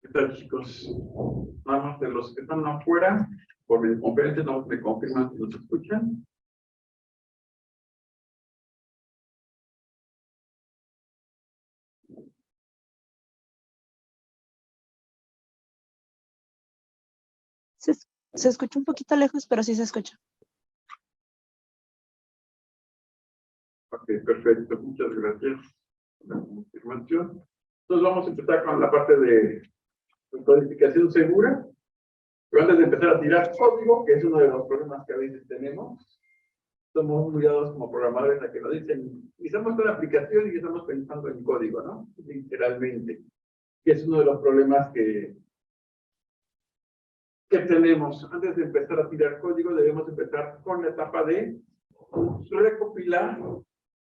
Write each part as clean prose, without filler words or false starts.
¿Qué tal, chicos? Nada más de los que están afuera, por videoconferencia, no me confirman si nos escuchan. Se escucha un poquito lejos, pero sí se escucha. Ok, perfecto. Muchas gracias por la confirmación. Entonces vamos a empezar con la parte de codificación segura. Pero antes de empezar a tirar código, que es uno de los problemas que a veces tenemos, somos muy dados como programadores a que nos dicen, estamos con la aplicación y estamos pensando en código, ¿no? Literalmente. Que es uno de los problemas que tenemos. Antes de empezar a tirar código, debemos empezar con la etapa de recopilar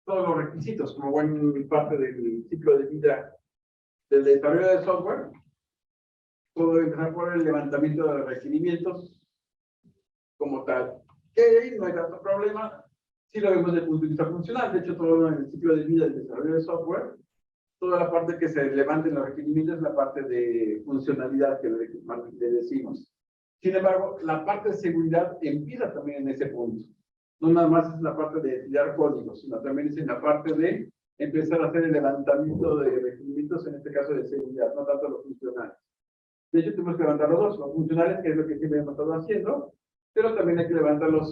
todos los requisitos, como buena parte del ciclo de vida del desarrollo de software. Puedo empezar por el levantamiento de los requerimientos como tal. Que no hay tanto problema si lo vemos desde el punto de vista funcional. De hecho, todo en el ciclo de vida del desarrollo de software, toda la parte que se levanten los requerimientos es la parte de funcionalidad que le decimos. Sin embargo, la parte de seguridad empieza también en ese punto. No nada más es la parte de tirar códigos, sino también es en la parte de empezar a hacer el levantamiento de requerimientos, en este caso de seguridad, no tanto los funcionales. De hecho, tenemos que levantar los dos, los funcionales, que es lo que siempre hemos estado haciendo, pero también hay que levantar los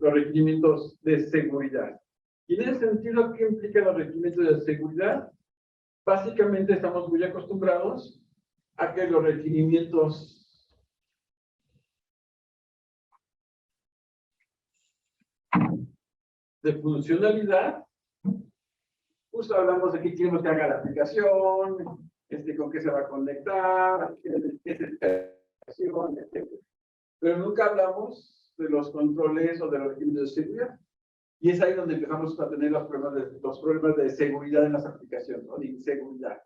requerimientos de seguridad. Y en ese sentido, ¿qué implica los requerimientos de seguridad? Básicamente estamos muy acostumbrados a que los requerimientos de funcionalidad, pues hablamos de qué queremos que haga la aplicación, con qué se va a conectar, qué es esta aplicación, etc. Pero nunca hablamos de los controles o de los requerimientos de seguridad. Y es ahí donde empezamos a tener los problemas de seguridad en las aplicaciones, o de inseguridad.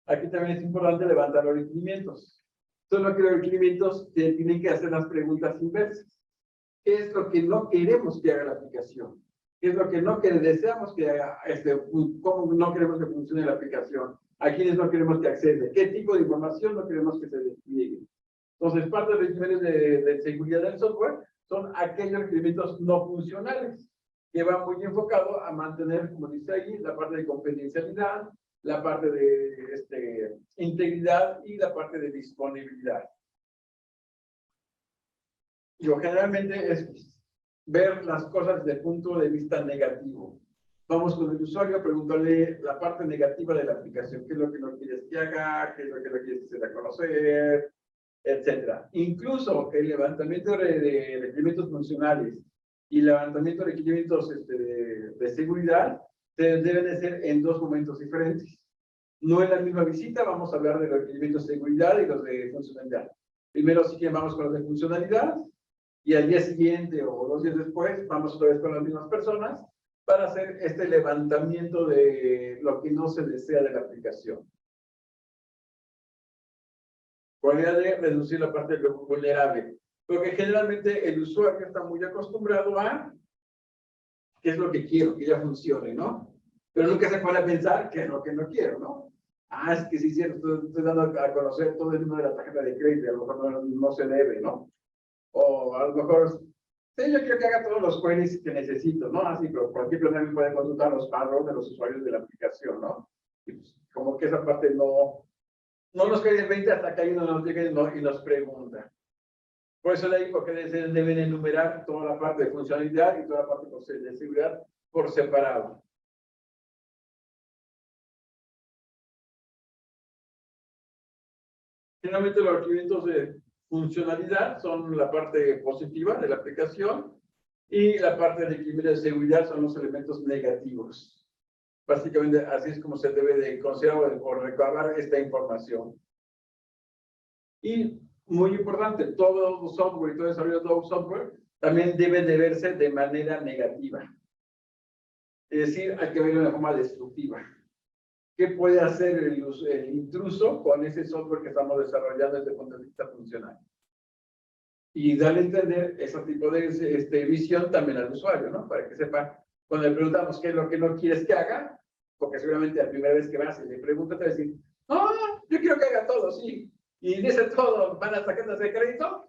Aquí también es importante levantar los requerimientos. Solo que los requerimientos tienen que hacer las preguntas inversas. ¿Qué es lo que no queremos que haga la aplicación? ¿Qué es lo que no deseamos que haga? ¿Cómo no queremos que funcione la aplicación? ¿A quiénes no queremos que acceda? ¿Qué tipo de información no queremos que se despliegue? Entonces, parte de los requerimientos de seguridad del software son aquellos requerimientos no funcionales, que van muy enfocado a mantener, como dice ahí, la parte de confidencialidad, la parte de integridad y la parte de disponibilidad. Yo generalmente es ver las cosas desde el punto de vista negativo. Vamos con el usuario, preguntarle la parte negativa de la aplicación, qué es lo que no quieres que haga, qué es lo que no quieres que se dé a conocer, etcétera. Incluso el levantamiento de requerimientos funcionales y levantamiento de requerimientos de seguridad deben de ser en dos momentos diferentes. No en la misma visita vamos a hablar de los requerimientos de seguridad y los de funcionalidad. Primero sí que vamos con los de funcionalidad y al día siguiente o 2 días después vamos otra vez con las mismas personas para hacer este levantamiento de lo que no se desea de la aplicación. Con la idea de reducir la parte vulnerable. Porque generalmente el usuario está muy acostumbrado a qué es lo que quiero, que ya funcione, ¿no? Pero nunca se pone a pensar qué es lo que no quiero, ¿no? Ah, es que sí, cierto, estoy dando a conocer todo el número de la tarjeta de crédito, a lo mejor no se debe, ¿no? O a lo mejor, sí, yo quiero que haga todos los queries que necesito, ¿no? Así, pero por ejemplo también pueden consultar los pagos de los usuarios de la aplicación, ¿no? Y pues, como que esa parte no nos cae el 20 hasta que uno nos llega y nos pregunta. Por eso le digo que deben enumerar toda la parte de funcionalidad y toda la parte de seguridad por separado. Generalmente los requerimientos de funcionalidad son la parte positiva de la aplicación y la parte de requerimientos de seguridad son los elementos negativos. Básicamente así es como se debe de considerar o recabar esta información. Y muy importante, todo software y todo desarrollo de todo software también debe de verse de manera negativa. Es decir, hay que verlo de forma destructiva. ¿Qué puede hacer el intruso con ese software que estamos desarrollando desde el punto de vista funcional? Y darle a entender ese tipo de visión también al usuario, ¿no? Para que sepa, cuando le preguntamos qué es lo que no quieres que haga, porque seguramente la primera vez que vas y le preguntas, te va a decir, no, yo quiero que haga todo, sí. Y en ese todo van a sacar de crédito.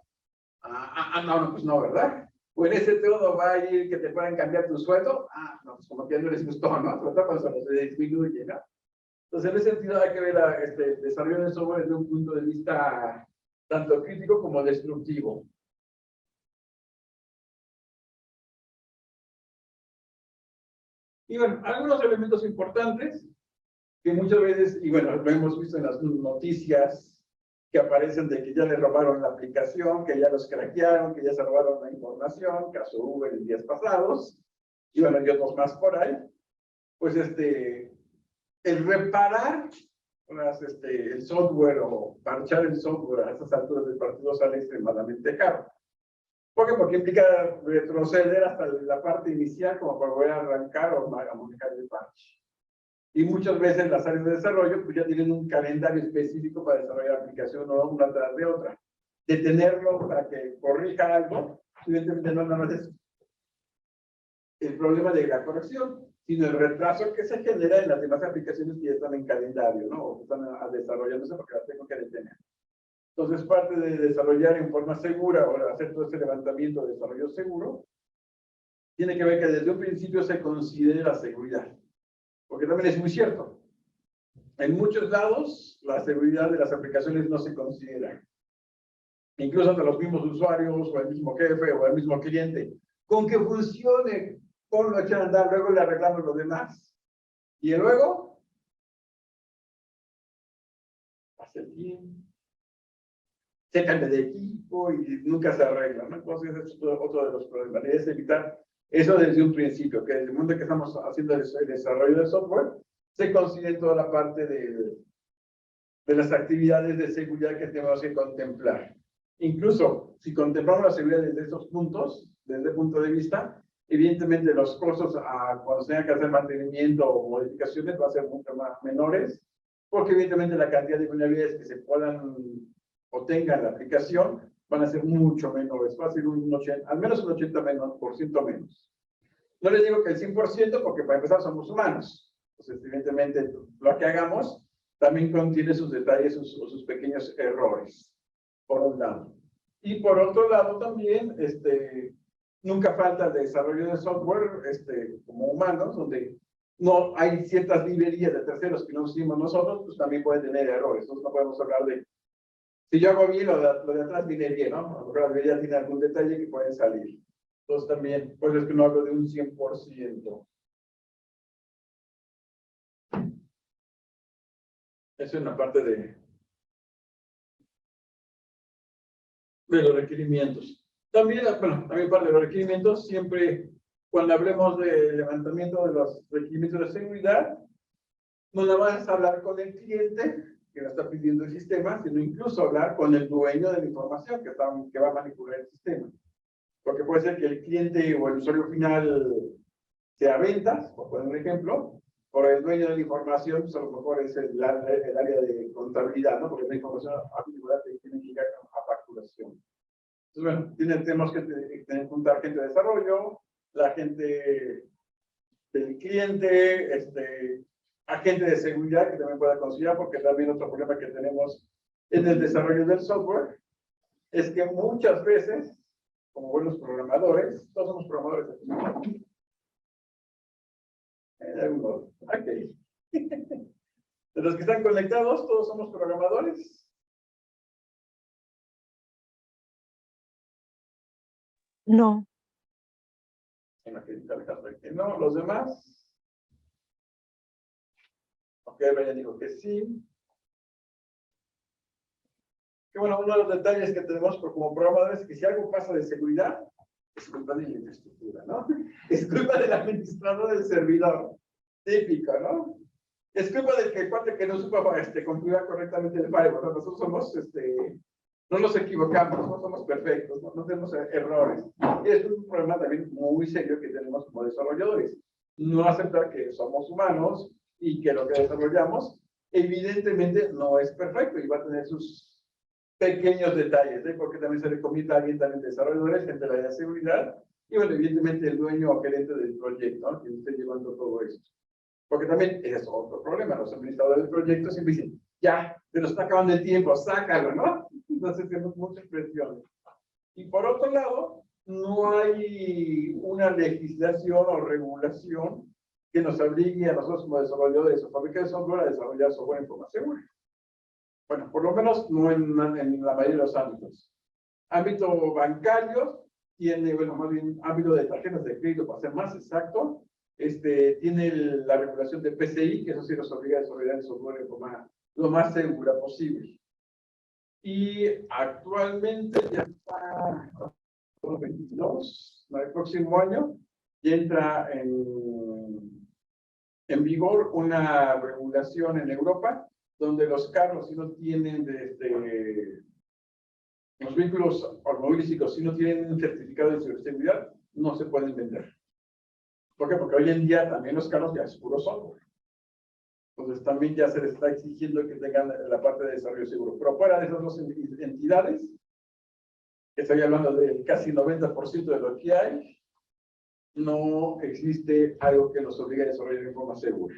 No, pues no, ¿verdad? O en ese todo va a ir que te puedan cambiar tu sueldo. No, pues como que no les gustó, ¿no? Sobre todo cuando se disminuye, ¿no? Entonces, en ese sentido hay que ver el desarrollo del software desde un punto de vista tanto crítico como destructivo. Y bueno, algunos elementos importantes que muchas veces, y bueno, lo hemos visto en las noticias que aparecen de que ya le robaron la aplicación, que ya los craquearon, que ya se robaron la información, caso Uber en días pasados, y bueno, y otros más por ahí, pues el reparar el software o parchar el software a estas alturas del partido sale extremadamente caro. ¿Por qué? Porque implica retroceder hasta la parte inicial como para volver a arrancar o a manejar el parche. Y muchas veces las áreas de desarrollo pues ya tienen un calendario específico para desarrollar la aplicación una tras de otra. Detenerlo para que corrija algo, evidentemente no es el problema de la corrección, sino el retraso que se genera en las demás aplicaciones que ya están en calendario, ¿no? O que están desarrollándose porque las tengo que detener. Entonces, parte de desarrollar en forma segura o hacer todo ese levantamiento de desarrollo seguro, tiene que ver que desde un principio se considere la seguridad. Porque también es muy cierto. En muchos lados, la seguridad de las aplicaciones no se considera. Incluso entre los mismos usuarios, o el mismo jefe, o el mismo cliente. Con que funcione, ponlo a echar a andar, luego le arreglamos lo demás. Y luego, hace el tiempo. Se cambia de equipo y nunca se arregla, ¿no? Entonces, es otro de los problemas. Es evitar eso desde un principio, que desde el momento que estamos haciendo el desarrollo del software, se considere toda la parte de las actividades de seguridad que tenemos que contemplar. Incluso, si contemplamos la seguridad desde estos puntos, desde el punto de vista, evidentemente los costos cuando se tenga que hacer mantenimiento o modificaciones van a ser mucho más menores, porque evidentemente la cantidad de vulnerabilidades que se puedan o tengan la aplicación van a ser mucho menores, va a ser al menos un 80% menos. No les digo que el 100%, porque para empezar somos humanos. Entonces, evidentemente, lo que hagamos también contiene sus detalles o sus pequeños errores, por un lado. Y por otro lado también, nunca falta el desarrollo de software, como humanos, donde no hay ciertas librerías de terceros que no hicimos nosotros, pues también pueden tener errores. Entonces no podemos hablar de, si yo hago bien, lo de atrás viene bien, ¿no? A lo mejor la librería tiene algún detalle que puede salir. Entonces también, pues es que no hablo de un 100%. Eso es una parte de los requerimientos. También, bueno, también parte de los requerimientos, siempre cuando hablemos de levantamiento de los requerimientos de seguridad, no nada más hablar con el cliente que lo está pidiendo el sistema, sino incluso hablar con el dueño de la información que va a manipular el sistema. Porque puede ser que el cliente o el usuario final sea ventas, por poner un ejemplo, por el dueño de la información, pues a lo mejor es el área de contabilidad, ¿no? Porque la información tiene que llegar a facturación. Entonces, bueno, tenemos que juntar gente de desarrollo, la gente del cliente, agente de seguridad que también pueda considerar, porque también otro problema que tenemos en el desarrollo del software es que muchas veces, como buenos programadores, todos somos programadores. Ok. De los que están conectados, todos somos programadores. No. No, los demás. Ok, Brian dijo que sí. Que bueno, uno de los detalles que tenemos como programadores es que si algo pasa de seguridad, es culpa de la infraestructura, ¿no? Es culpa del administrador del servidor. Típico, ¿no? Es culpa del que no supo configurar correctamente el firewall, ¿no? Nosotros somos, no nos equivocamos, no somos perfectos, no tenemos errores. Y es un problema también muy serio que tenemos como desarrolladores. No aceptar que somos humanos y que lo que desarrollamos evidentemente no es perfecto y va a tener sus pequeños detalles, porque también se recomienda a alguien también desarrolladores, gente de la seguridad, y bueno, evidentemente el dueño o gerente del proyecto, ¿no? Que esté llevando todo esto. Porque también es otro problema, los administradores del proyecto siempre dicen, ya, se nos está acabando el tiempo, sácalo, ¿no? Entonces tenemos muchas presiones. Y por otro lado, no hay una legislación o regulación que nos obligue a nosotros como desarrolladores o fabricantes de software a desarrollar software en forma segura. Bueno, por lo menos no en la mayoría de los ámbitos. Ámbito bancario tiene, bueno, más bien ámbito de tarjetas de crédito, para ser más exacto, tiene la regulación de PCI, que eso sí nos obliga a desarrollar el software de forma lo más segura posible. Y actualmente ya está 2022, el próximo año, ya entra en vigor una regulación en Europa donde los carros, si no tienen, los vehículos automovilísticos, si no tienen un certificado de seguridad, no se pueden vender. ¿Por qué? Porque hoy en día también los carros ya es puro software. Entonces también ya se les está exigiendo que tengan la parte de desarrollo seguro. Pero fuera de esas dos entidades, que estoy hablando del casi 90% de lo que hay, no existe algo que nos obligue a desarrollar de forma segura.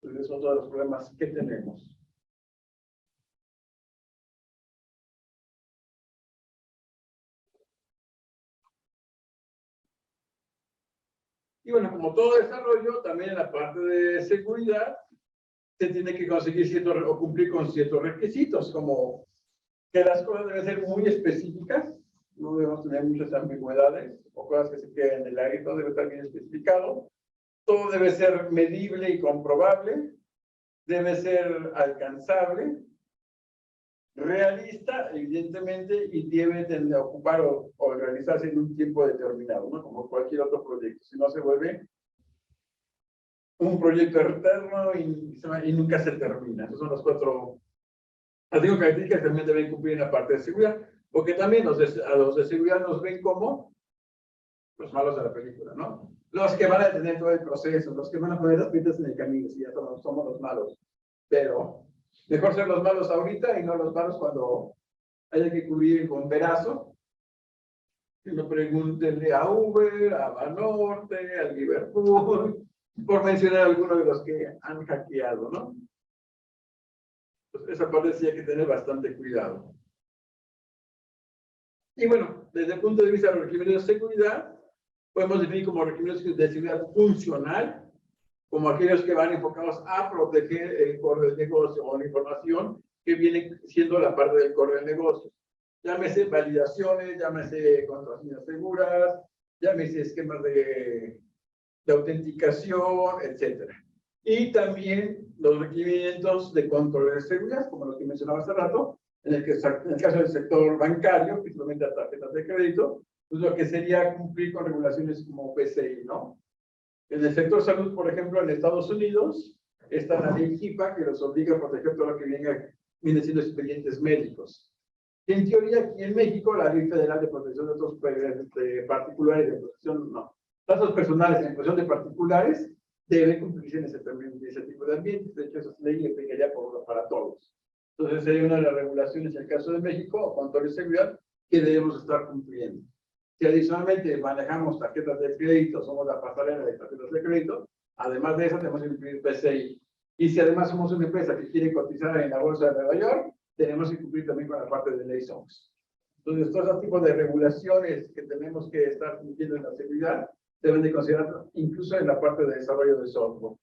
Entonces, son todos los problemas que tenemos. Y bueno, como todo desarrollo, también en la parte de seguridad, se tiene que conseguir ciertos o cumplir con ciertos requisitos, como que las cosas deben ser muy específicas, no debemos tener muchas ambigüedades o cosas que se queden en el aire, todo debe estar bien especificado, todo debe ser medible y comprobable, debe ser alcanzable, realista, evidentemente, y debe de ocupar o realizarse en un tiempo determinado, ¿no? Como cualquier otro proyecto, si no se vuelve un proyecto eterno y nunca se termina. Esos son los cuatro, las cinco características que también deben cumplir en la parte de seguridad, porque también a los de seguridad nos ven como los malos de la película, ¿no? Los que van a detener todo el proceso, los que van a poner las pistas en el camino, si ya somos los malos. Pero mejor ser los malos ahorita y no los malos cuando haya que cubrir el bomberazo. Que no pregúntenle a Uber, a Banorte, al Liverpool, por mencionar algunos de los que han hackeado, ¿no? Pues esa parte sí hay que tener bastante cuidado. Y bueno, desde el punto de vista de los requerimientos de seguridad, podemos definir como requerimientos de seguridad funcional, como aquellos que van enfocados a proteger el core del negocio o la información que viene siendo la parte del core del negocio. Llámese validaciones, llámese contraseñas seguras, llámese esquemas de autenticación, etc. Y también los requerimientos de control de seguridad, como los que mencionaba hace rato, en el caso del sector bancario, principalmente a tarjetas de crédito, pues lo que sería cumplir con regulaciones como PCI, ¿no? En el sector salud, por ejemplo, en Estados Unidos, está la ley HIPAA que los obliga a proteger todo lo que viene siendo expedientes médicos. En teoría, aquí en México, la Ley Federal de Protección de Datos Particulares, de protección, no, datos personales en protección de particulares, debe cumplirse en ese tipo de ambientes. De hecho, esa ley aplicaría para todos. Entonces, sería una de las regulaciones en el caso de México, control de seguridad, que debemos estar cumpliendo. Si adicionalmente manejamos tarjetas de crédito, somos la pasarela de tarjetas de crédito, además de eso tenemos que cumplir PCI. Y si además somos una empresa que quiere cotizar en la bolsa de Nueva York, tenemos que cumplir también con la parte de ley SOX. Entonces, todo ese tipo de regulaciones que tenemos que estar cumpliendo en la seguridad deben de considerar incluso en la parte de desarrollo de software.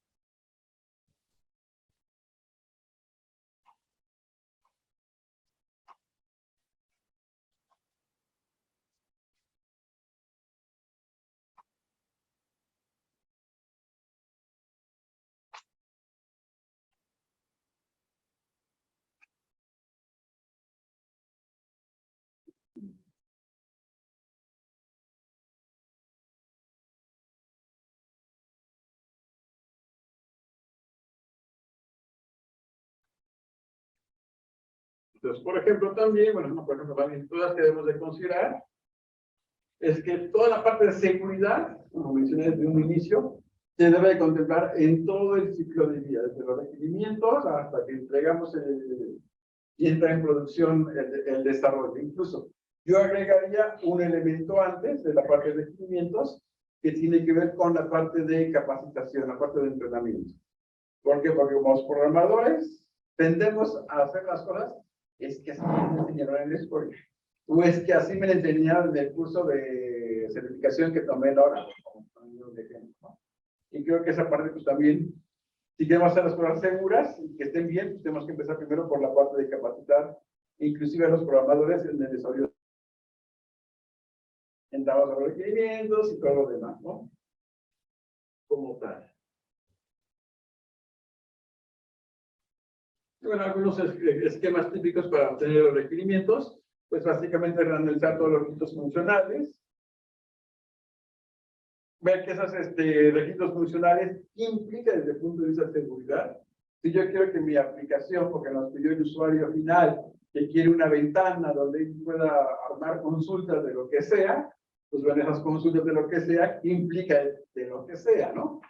Entonces, por ejemplo, también, bueno, no, por ejemplo, también todas que debemos de considerar es que toda la parte de seguridad, como mencioné desde un inicio, se debe de contemplar en todo el ciclo de vida, desde los requerimientos hasta que entregamos y entra en producción el desarrollo. Incluso, yo agregaría un elemento antes de la parte de requerimientos que tiene que ver con la parte de capacitación, la parte de entrenamiento. ¿Por qué? Porque como programadores tendemos a hacer las cosas, es que así me enseñaron en la escuela. O es que así me lo enseñaron en el curso de certificación que tomé ahora, como un ejemplo, ¿no? Y creo que esa parte, pues también, si queremos hacer las cosas seguras y que estén bien, pues tenemos que empezar primero por la parte de capacitar, inclusive a los programadores en el desarrollo. Entramos a los requerimientos y todo lo demás, ¿no? Como tal. Bueno, algunos esquemas típicos para obtener los requerimientos, pues básicamente analizar todos los requisitos funcionales, ver que esos requisitos funcionales implican desde el punto de vista de seguridad. Si yo quiero que mi aplicación, porque nos pidió el usuario final, que quiere una ventana donde pueda armar consultas de lo que sea, pues bueno, esas consultas de lo que sea implica de lo que sea, ¿no?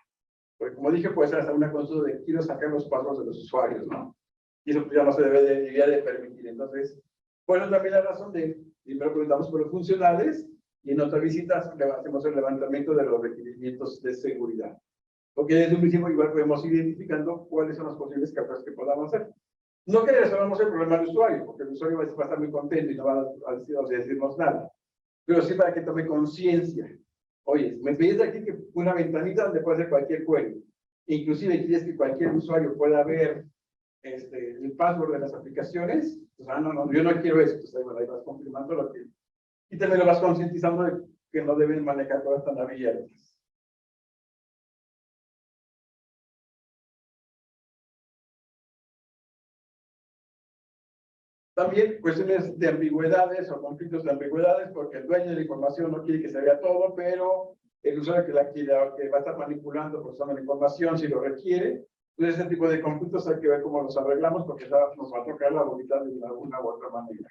Porque como dije, puede ser hasta una consulta de quiero sacar los pasos de los usuarios, ¿no? Y eso pues ya no se debería de permitir. Entonces, bueno, también la razón de, primero preguntamos por los funcionales y en otras visitas hacemos el levantamiento de los requerimientos de seguridad. Porque desde un principio igual podemos ir identificando cuáles son las posibles capas que podamos hacer. No que resolvamos el problema del usuario, porque el usuario va a estar muy contento y no va a decirnos nada. Pero sí para que tome conciencia. Oye, me pides aquí que una ventanita donde puede hacer cualquier query. Inclusive quieres que cualquier usuario pueda ver el password de las aplicaciones. Pues, no, yo no quiero eso. Pues ahí vas confirmando lo que... Y también lo vas concientizando de que no deben manejar todas tan abiertas. También cuestiones de ambigüedades o conflictos de ambigüedades, porque el dueño de la información no quiere que se vea todo, pero el usuario que va a estar manipulando procesando la información, si lo requiere. Entonces, ese tipo de conflictos hay que ver cómo los arreglamos, porque ya nos va a tocar la bolita de una u otra manera.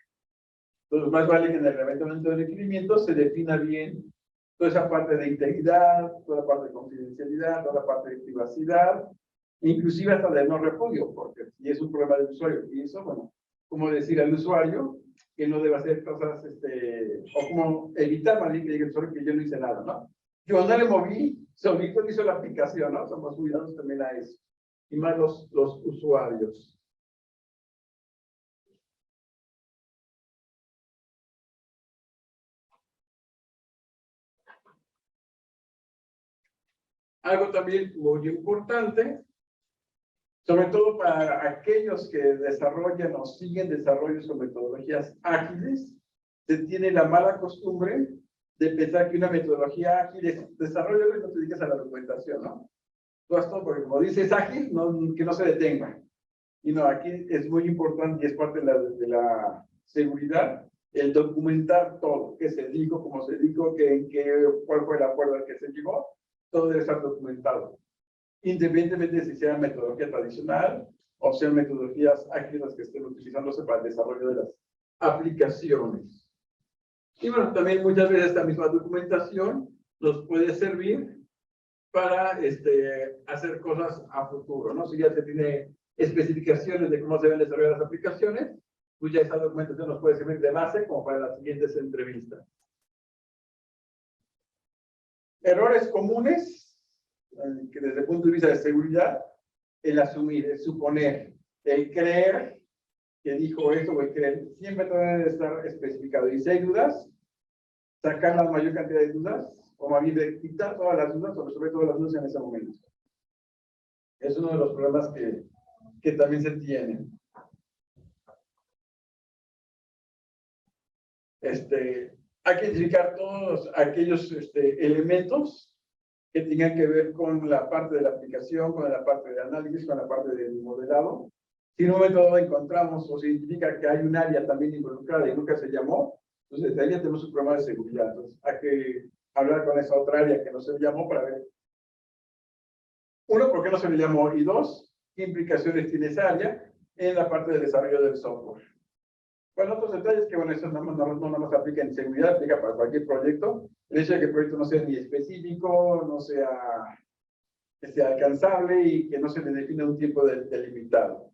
Entonces, más vale que en el levantamiento de requerimientos se defina bien toda esa parte de integridad, toda la parte de confidencialidad, toda la parte de privacidad, inclusive hasta de no repudio, porque si es un problema del usuario, y eso, bueno, como decir al usuario que no debe hacer cosas, o como evitar más bien que diga el usuario que yo no hice nada, ¿no? Yo no le moví, solito hizo la aplicación, ¿no? Somos cuidados también a eso. Y más los usuarios. Algo también muy importante, sobre todo para aquellos que desarrollan o siguen desarrollos con metodologías ágiles, se tiene la mala costumbre de pensar que una metodología ágil es desarrollo y no te dediques a la documentación, ¿no? Tú haz todo porque como dices ágil, que no se detenga. Y no, aquí es muy importante y es parte de la seguridad, el documentar todo, qué se dijo, cómo se dijo, cuál fue el acuerdo al que se llegó, todo debe estar documentado. Independientemente de si sea metodología tradicional o sean metodologías ágiles que estén utilizándose para el desarrollo de las aplicaciones. Y bueno, también muchas veces esta misma documentación nos puede servir para hacer cosas a futuro, ¿no? Si ya se tiene especificaciones de cómo se deben desarrollar las aplicaciones, pues ya esa documentación nos puede servir de base como para las siguientes entrevistas. Errores comunes, que desde el punto de vista de seguridad, el asumir, el suponer, el creer que dijo eso o el creer, siempre debe estar especificado. Y si hay dudas, sacar la mayor cantidad de dudas, o más bien de quitar todas las dudas, o resolver todas las dudas en ese momento. Es uno de los problemas que también se tienen. Hay que identificar todos aquellos elementos que tengan que ver con la parte de la aplicación, con la parte de análisis, con la parte del modelado. Si en un momento dado encontramos o se identifica que hay un área también involucrada y nunca se llamó, entonces desde ahí ya tenemos un problema de seguridad. Entonces hay que hablar con esa otra área que no se llamó para ver, uno, por qué no se le llamó, y dos, qué implicaciones tiene esa área en la parte del desarrollo del software. Bueno, otros detalles que, bueno, eso no nos aplica en seguridad, aplica para cualquier proyecto. El hecho de que el proyecto no sea ni específico, no sea alcanzable y que no se le define un tiempo delimitado.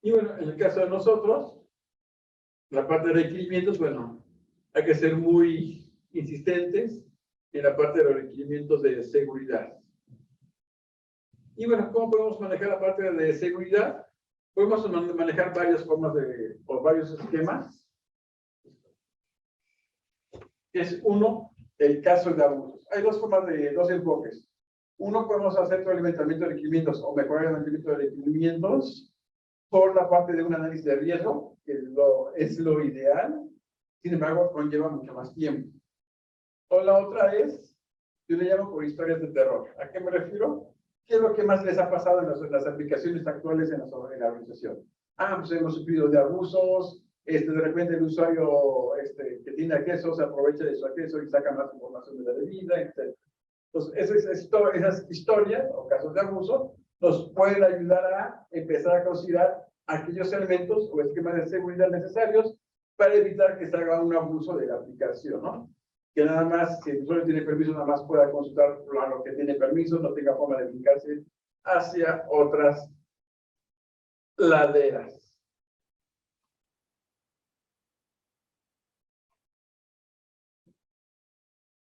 Y bueno, en el caso de nosotros, la parte de requerimientos, bueno, hay que ser muy insistentes en la parte de los requerimientos de seguridad. Y bueno, ¿cómo podemos manejar la parte de seguridad? Podemos manejar varias formas o varios esquemas. Es uno, el caso de abusos. Hay dos formas dos enfoques. Uno, podemos hacer todo el levantamiento de requerimientos o mejorar el levantamiento de requerimientos por la parte de un análisis de riesgo, que es lo ideal. Sin embargo, conlleva mucho más tiempo. O la otra es, yo le llamo por historias de terror. ¿A qué me refiero? ¿Qué es lo que más les ha pasado en las aplicaciones actuales en la organización? Pues hemos sufrido de abusos, de repente el usuario que tiene acceso se aprovecha de su acceso y saca más información de la debida, etc. Entonces, esas historias o casos de abuso nos pueden ayudar a empezar a considerar aquellos elementos o esquemas de seguridad necesarios para evitar que se haga un abuso de la aplicación, ¿no? Que nada más, si el usuario tiene permiso, nada más pueda consultar a lo que tiene permiso, no tenga forma de brincarse hacia otras laderas.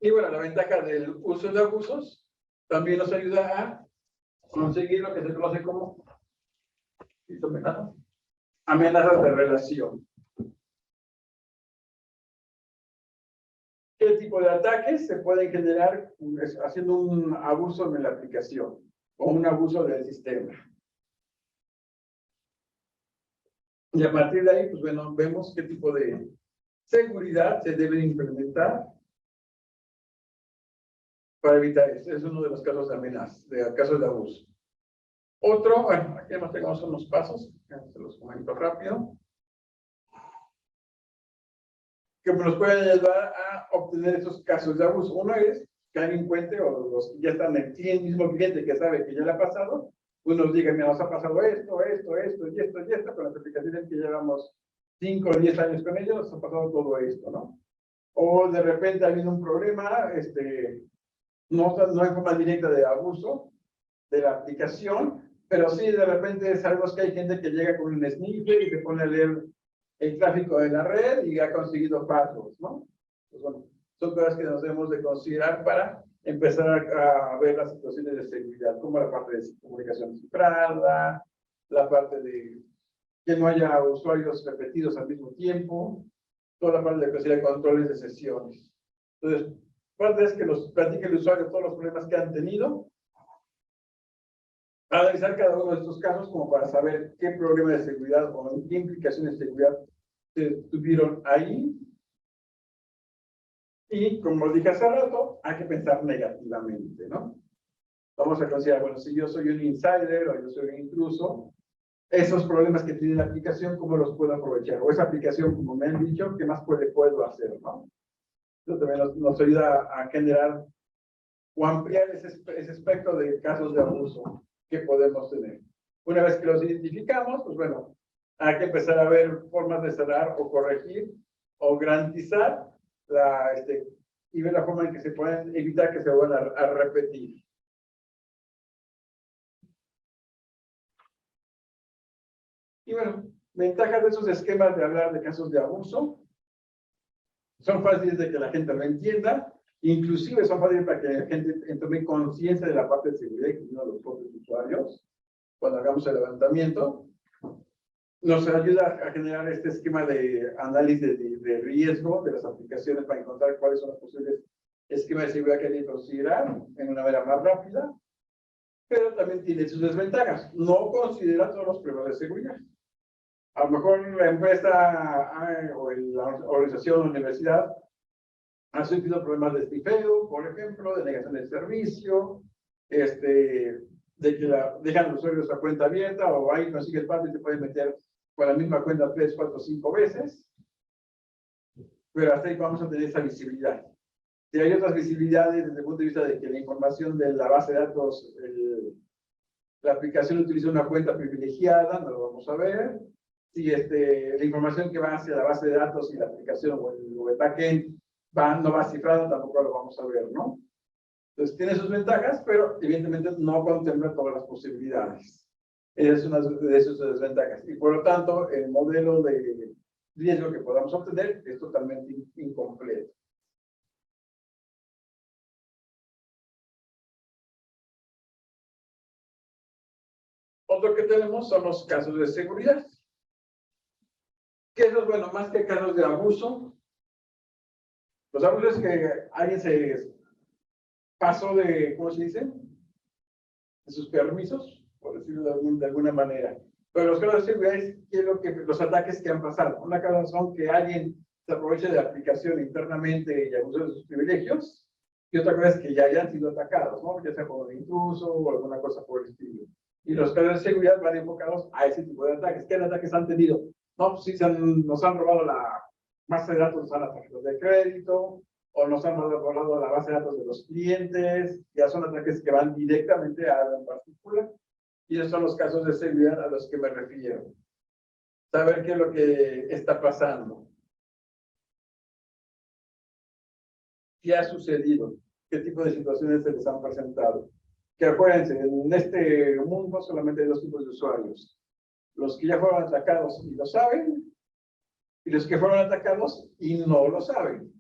Y bueno, la ventaja del uso de abusos también nos ayuda a conseguir lo que se conoce como amenazas de relación. ¿Qué tipo de ataques se pueden generar haciendo un abuso en la aplicación o un abuso del sistema? Y a partir de ahí, pues bueno, vemos qué tipo de seguridad se debe implementar para evitar esto. Es uno de los casos de amenaza, de casos de abuso. Otro, bueno, aquí además tenemos unos pasos, se los comento rápido, que nos pueden ayudar a obtener esos casos de abuso. Uno es que alguien cuente, o los que ya están en el mismo cliente que sabe que ya le ha pasado, pues nos diga, mira, nos ha pasado esto, y esto, con las aplicaciones que llevamos 5 o 10 años con ellos, nos ha pasado todo esto, ¿no? O de repente ha habido un problema, no hay forma directa de abuso de la aplicación, pero sí de repente sabemos que hay gente que llega con un sniffer y se pone a leer el tráfico de la red y ha conseguido passwords, ¿no? Pues bueno, son cosas que nos debemos de considerar para empezar a ver las situaciones de seguridad, como la parte de comunicación cifrada, la parte de que no haya usuarios repetidos al mismo tiempo, toda la parte de controles de sesiones. Entonces, parte es que nos platique el usuario todos los problemas que han tenido, analizar cada uno de estos casos como para saber qué problema de seguridad o qué implicaciones de seguridad tuvieron ahí. Y como dije hace rato, hay que pensar negativamente, ¿no? Vamos a considerar, bueno, si yo soy un insider o yo soy un intruso, esos problemas que tiene la aplicación, ¿cómo los puedo aprovechar? O esa aplicación, como me han dicho, ¿qué más puedo hacer, no? Eso también nos ayuda a generar o ampliar ese espectro de casos de abuso que podemos tener. Una vez que los identificamos, pues bueno, hay que empezar a ver formas de cerrar o corregir o garantizar y ver la forma en que se pueden evitar que se vuelvan a repetir. Y bueno, ventajas de esos esquemas de hablar de casos de abuso. Son fáciles de que la gente lo entienda, inclusive son fáciles para que la gente tome conciencia de la parte de seguridad que tienen los propios usuarios cuando hagamos el levantamiento. Nos ayuda a generar este esquema de análisis de riesgo de las aplicaciones para encontrar cuáles son los posibles esquemas de seguridad que hay que considerar en una manera más rápida, pero también tiene sus desventajas. No considera todos los problemas de seguridad. A lo mejor la empresa o la organización o la universidad ha sufrido problemas de snifeo, por ejemplo, de negación de servicio, de que dejan al usuario su cuenta abierta o ahí consigue el paso y se puede meter con la misma cuenta 3, 4, 5 veces. Pero hasta ahí vamos a tener esa visibilidad. Si hay otras visibilidades desde el punto de vista de que la información de la base de datos, la aplicación utiliza una cuenta privilegiada, no lo vamos a ver. Si la información que va hacia la base de datos y la aplicación o el backend no va cifrado, tampoco lo vamos a ver, ¿no? Entonces tiene sus ventajas, pero evidentemente no contempla todas las posibilidades. Esa es una de sus desventajas. Y por lo tanto, el modelo de riesgo que podamos obtener es totalmente incompleto. Otro que tenemos son los casos de seguridad. ¿Qué es lo bueno? Más que casos de abuso. Los abusos es que alguien se pasó de, ¿cómo se dice? De sus permisos, por decirlo de alguna manera. Pero los casos de seguridad es los ataques que han pasado. Una cosa son que alguien se aproveche de la aplicación internamente y abuse de sus privilegios. Y otra cosa es que ya hayan sido atacados, ¿no? Ya sea por un intruso o alguna cosa por el estilo. Y los casos de seguridad van enfocados a ese tipo de ataques. ¿Qué ataques han tenido? No, pues sí, nos han robado la base de datos a las tarjetas de crédito, o nos han robado la base de datos de los clientes. Ya son ataques que van directamente a algo en particular. Y esos son los casos de seguridad a los que me refiero. Saber qué es lo que está pasando. ¿Qué ha sucedido? ¿Qué tipo de situaciones se les han presentado? Que acuérdense, en este mundo solamente hay dos tipos de usuarios. Los que ya fueron atacados y lo saben, y los que fueron atacados y no lo saben.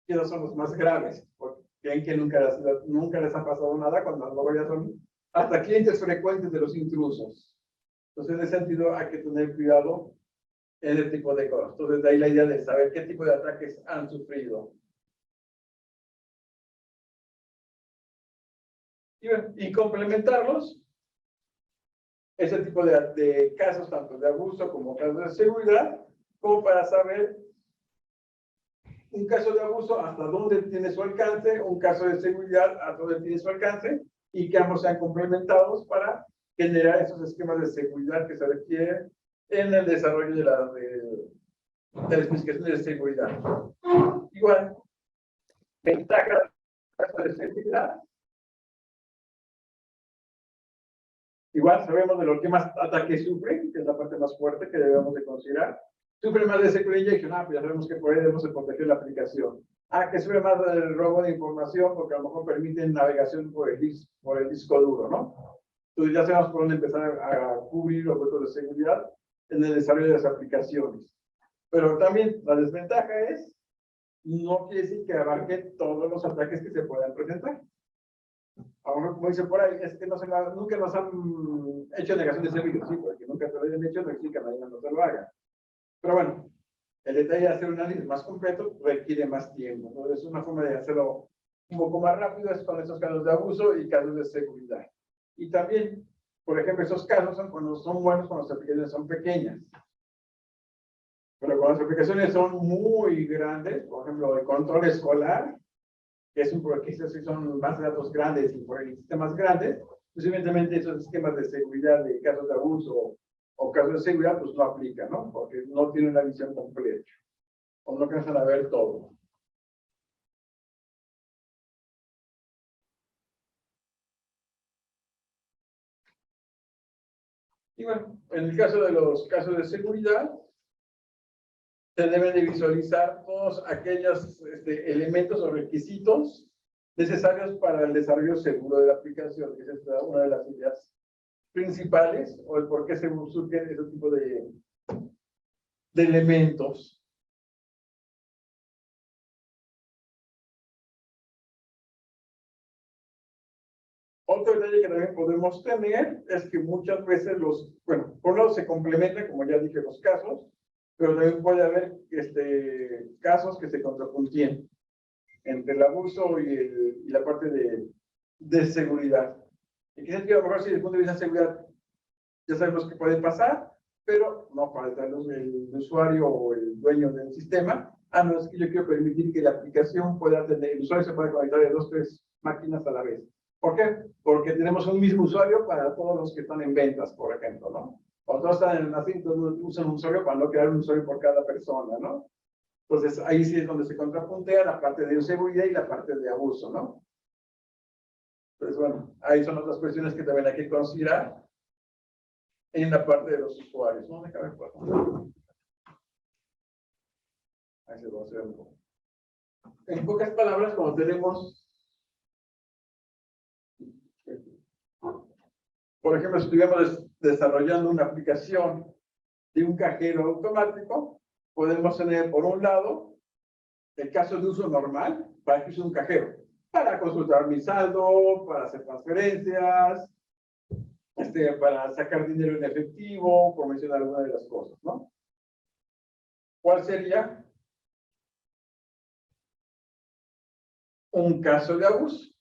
Y esos son los más graves, porque creen que nunca les ha pasado nada cuando luego ya son hasta clientes frecuentes de los intrusos. Entonces, en ese sentido, hay que tener cuidado en ese tipo de cosas. Entonces, de ahí la idea de saber qué tipo de ataques han sufrido. Y complementarlos, ese tipo de casos, tanto de abuso como casos de seguridad, como para saber un caso de abuso hasta dónde tiene su alcance, un caso de seguridad hasta dónde tiene su alcance, y que ambos sean complementados para generar esos esquemas de seguridad que se requieren en el desarrollo de la especificación de seguridad. Igual, ventajas de seguridad. Igual sabemos de lo que más ataques sufren, que es la parte más fuerte que debemos de considerar. Sufre más de security injection, pues ya sabemos que por ahí debemos de proteger la aplicación. Que sufre más del robo de información porque a lo mejor permiten navegación por el disco duro, ¿no? Entonces ya sabemos por dónde empezar a cubrir los huecos de seguridad en el desarrollo de las aplicaciones. Pero también la desventaja es, no quiere decir que abarque todos los ataques que se puedan presentar. Ahora, como dice por ahí, es que nunca nos han hecho negación de servicio, sí, porque nunca te lo hayan hecho, no explica, nadie no te lo haga. Pero bueno, el detalle de hacer un análisis más completo requiere más tiempo. Entonces, una forma de hacerlo un poco más rápido es con estos casos de abuso y casos de seguridad. Y también, por ejemplo, esos casos son cuando son buenos, cuando las aplicaciones son pequeñas. Pero cuando las aplicaciones son muy grandes, por ejemplo, el control escolar, que es porque si son más datos grandes y por sistemas grandes, pues evidentemente esos esquemas de seguridad de casos de abuso o casos de seguridad pues no aplican, ¿no? Porque no tienen una visión completa o no alcanzan a ver todo. Y bueno, en el caso de los casos de seguridad, se deben de visualizar todos aquellos elementos o requisitos necesarios para el desarrollo seguro de la aplicación. Esa es una de las ideas principales, o el por qué se surgen ese tipo de elementos. Otro detalle que también podemos tener es que muchas veces por un lado se complementan, como ya dije, los casos, pero también puede haber casos que se contrapunten entre el abuso y la parte de seguridad. ¿En qué sentido? A lo mejor si desde el punto de vista de seguridad ya sabemos que puede pasar, pero no falta el usuario o el dueño del sistema. No, es que yo quiero permitir que la aplicación pueda tener, el usuario se pueda conectar de 2 o 3 máquinas a la vez. ¿Por qué? Porque tenemos un mismo usuario para todos los que están en ventas, por ejemplo, ¿no? O todos están en así, usan un usuario para no crear un usuario por cada persona, ¿no? Entonces, ahí sí es donde se contrapuntea la parte de seguridad y la parte de abuso, ¿no? Entonces, bueno, ahí son otras cuestiones que también hay que considerar en la parte de los usuarios, ¿no? Déjame por favor. Ahí se va a hacer un poco. En pocas palabras, cuando tenemos, por ejemplo, si estuviéramos desarrollando una aplicación de un cajero automático, podemos tener, por un lado, el caso de uso normal, para que use un cajero, para consultar mi saldo, para hacer transferencias, para sacar dinero en efectivo, por mencionar alguna de las cosas, ¿no? ¿Cuál sería un caso de abuso?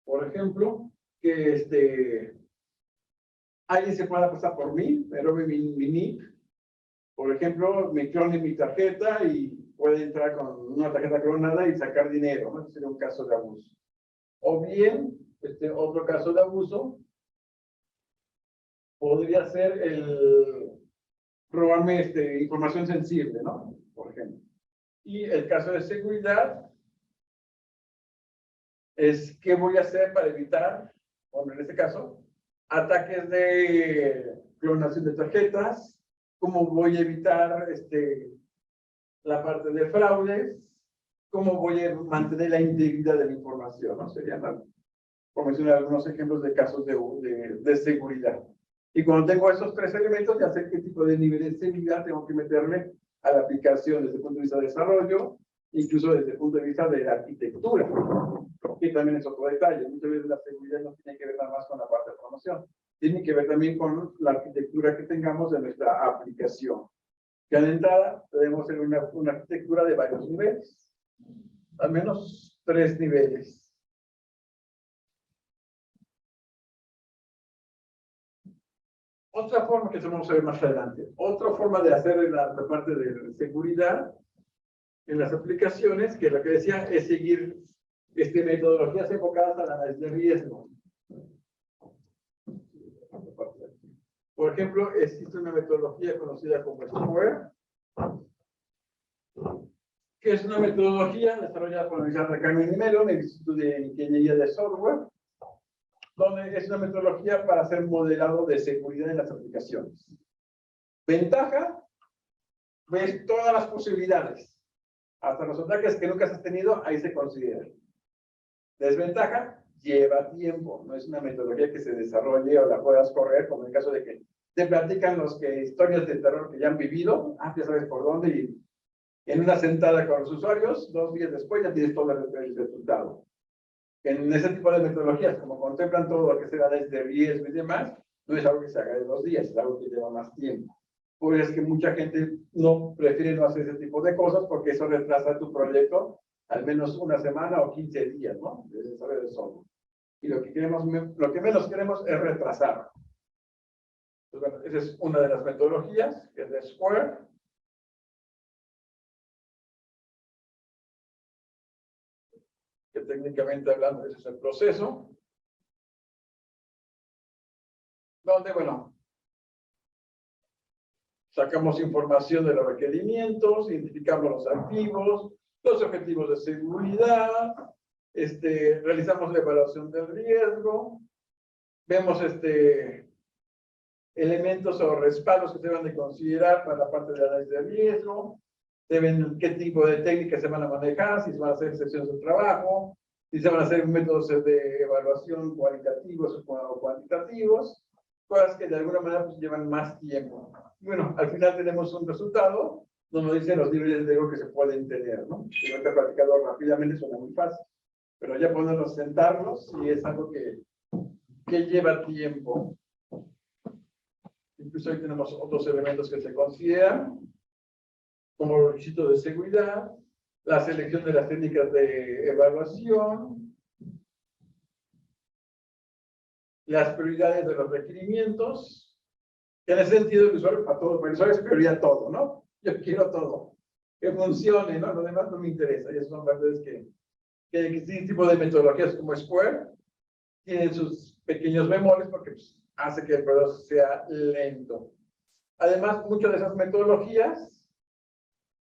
Por ejemplo, que alguien se pueda pasar por mí, me robe mi NIP, por ejemplo, me clone mi tarjeta y puede entrar con una tarjeta clonada y sacar dinero, ¿no? Ese sería un caso de abuso. O bien, otro caso de abuso podría ser el robarme información sensible, ¿no? Por ejemplo. Y el caso de seguridad es qué voy a hacer para evitar, bueno, en este caso, ataques de clonación de tarjetas, cómo voy a evitar la parte de fraudes, cómo voy a mantener la integridad de la información, ¿no? Serían, por mencionar algunos ejemplos de casos de seguridad. Y cuando tengo esos tres elementos, ya sé qué tipo de nivel de seguridad tengo que meterle a la aplicación desde el punto de vista de desarrollo, incluso desde el punto de vista de la arquitectura, que también es otro detalle. Muchas veces la seguridad no tiene que ver nada más con la parte de promoción, tiene que ver también con la arquitectura que tengamos de nuestra aplicación. Que de entrada debemos tener una arquitectura de varios niveles, al menos 3 niveles. Otra forma que vamos a ver más adelante, otra forma de hacer la parte de seguridad en las aplicaciones, que lo que decía es seguir metodologías enfocadas a la análisis de riesgo. Por ejemplo, existe una metodología conocida como SQUARE, que es una metodología desarrollada por la Universidad de Carnegie Mellon, el Instituto de Ingeniería de Software, donde es una metodología para hacer modelado de seguridad en las aplicaciones. Ventaja, ves todas las posibilidades. Hasta los ataques que nunca has tenido, ahí se consideran. Desventaja, lleva tiempo. No es una metodología que se desarrolle o la puedas correr, como en el caso de que te platican los que historias de terror que ya han vivido, ya sabes por dónde, y en una sentada con los usuarios, 2 días después ya tienes todo el resultado. En ese tipo de metodologías, como contemplan todo lo que será desde riesgo y demás, no es algo que se haga de 2 días, es algo que lleva más tiempo. Por eso es que mucha gente prefiere no hacer ese tipo de cosas, porque eso retrasa tu proyecto al menos una semana o 15 días, ¿no? De desarrollo de software. Y lo que menos queremos es retrasar. Entonces, bueno, esa es una de las metodologías, que es de SQUARE. Que técnicamente hablando, ese es el proceso. Donde, bueno, sacamos información de los requerimientos, identificamos los activos, los objetivos de seguridad, realizamos la evaluación del riesgo, vemos elementos o respaldos que se deben de considerar para la parte de análisis de riesgo, qué tipo de técnicas se van a manejar, si se van a hacer sesiones de trabajo, si se van a hacer métodos de evaluación cualitativos o cuantitativos, cosas que de alguna manera pues, llevan más tiempo. Bueno, al final tenemos un resultado donde nos dicen los niveles de ego que se pueden tener, ¿no? Si no te he platicado rápidamente, suena muy fácil, pero ya podemos sentarnos y es algo que lleva tiempo. Incluso ahí tenemos otros elementos que se consideran, como los requisitos de seguridad, la selección de las técnicas de evaluación, las prioridades de los requerimientos, que en ese sentido el usuario, para todos los usuarios, es prioridad todo, ¿no? Yo quiero todo, que funcione, ¿no? Lo demás no me interesa, y eso son verdades que este tipo de metodologías como SQUARE tienen sus pequeños bemoles porque pues, hace que el proceso sea lento. Además, muchas de esas metodologías,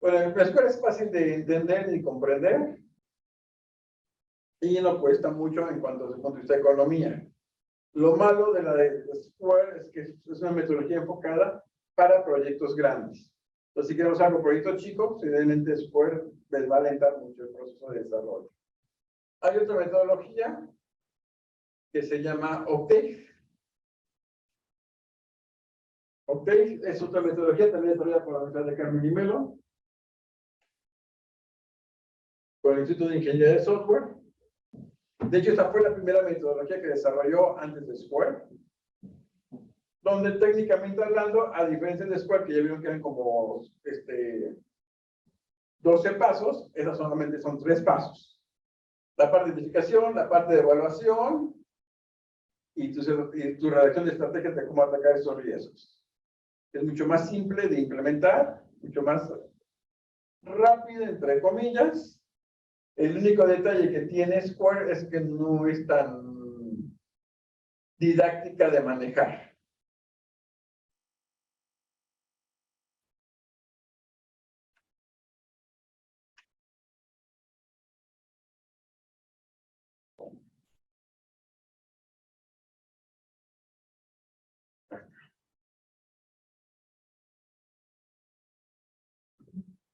bueno, la SQUARE es fácil de entender y comprender y no cuesta mucho en cuanto a su punto de vista de economía. Lo malo de la de SQUARE es que es una metodología enfocada para proyectos grandes. Entonces, si queremos algo proyecto chico, evidentemente SQUARE les va a alentar mucho el proceso de desarrollo. Hay otra metodología que se llama Octave. Octave es otra metodología también desarrollada por la Universidad de Carnegie Mellon, por el Instituto de Ingeniería de Software, De hecho, esta fue la primera metodología que desarrolló antes de Square, donde técnicamente hablando, a diferencia de Square, que ya vieron que eran como 12 pasos, esas solamente son 3 pasos. La parte de identificación, la parte de evaluación y tu redacción de estrategias de cómo atacar esos riesgos. Es mucho más simple de implementar, mucho más rápido, entre comillas. El único detalle que tiene Square es que no es tan didáctica de manejar.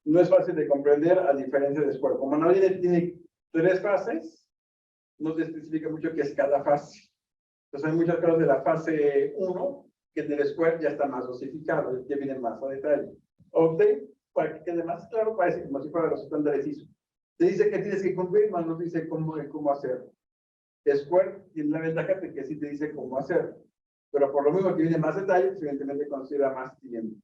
No es fácil de comprender a diferencia de Square. Como no tiene 3 fases, no te especifica mucho qué es cada fase. Entonces hay muchas cosas de la fase 1 que en el Square ya está más dosificado, ya vienen más a detalle. Update, para que quede más claro, parece como si fueran los estándares ISO. Te dice que tienes que cumplir, más no te dice cómo hacerlo. Square tiene la ventaja de que sí te dice cómo hacerlo, pero por lo mismo que viene más detalles, evidentemente considera más tiempo.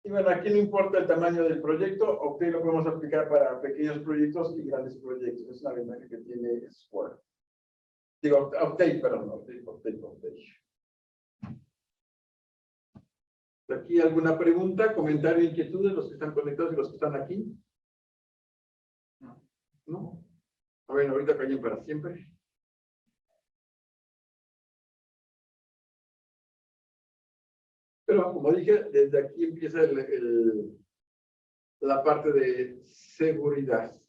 Y bueno, aquí no importa el tamaño del proyecto, Octave lo podemos aplicar para pequeños proyectos y grandes proyectos. Es una ventaja que tiene Square. Digo, Octave, perdón, Octave. ¿Aquí alguna pregunta, comentario, inquietud de los que están conectados y los que están aquí? ¿No? A ver, ahorita callen para siempre. Pero como dije, desde aquí empieza la parte de seguridad.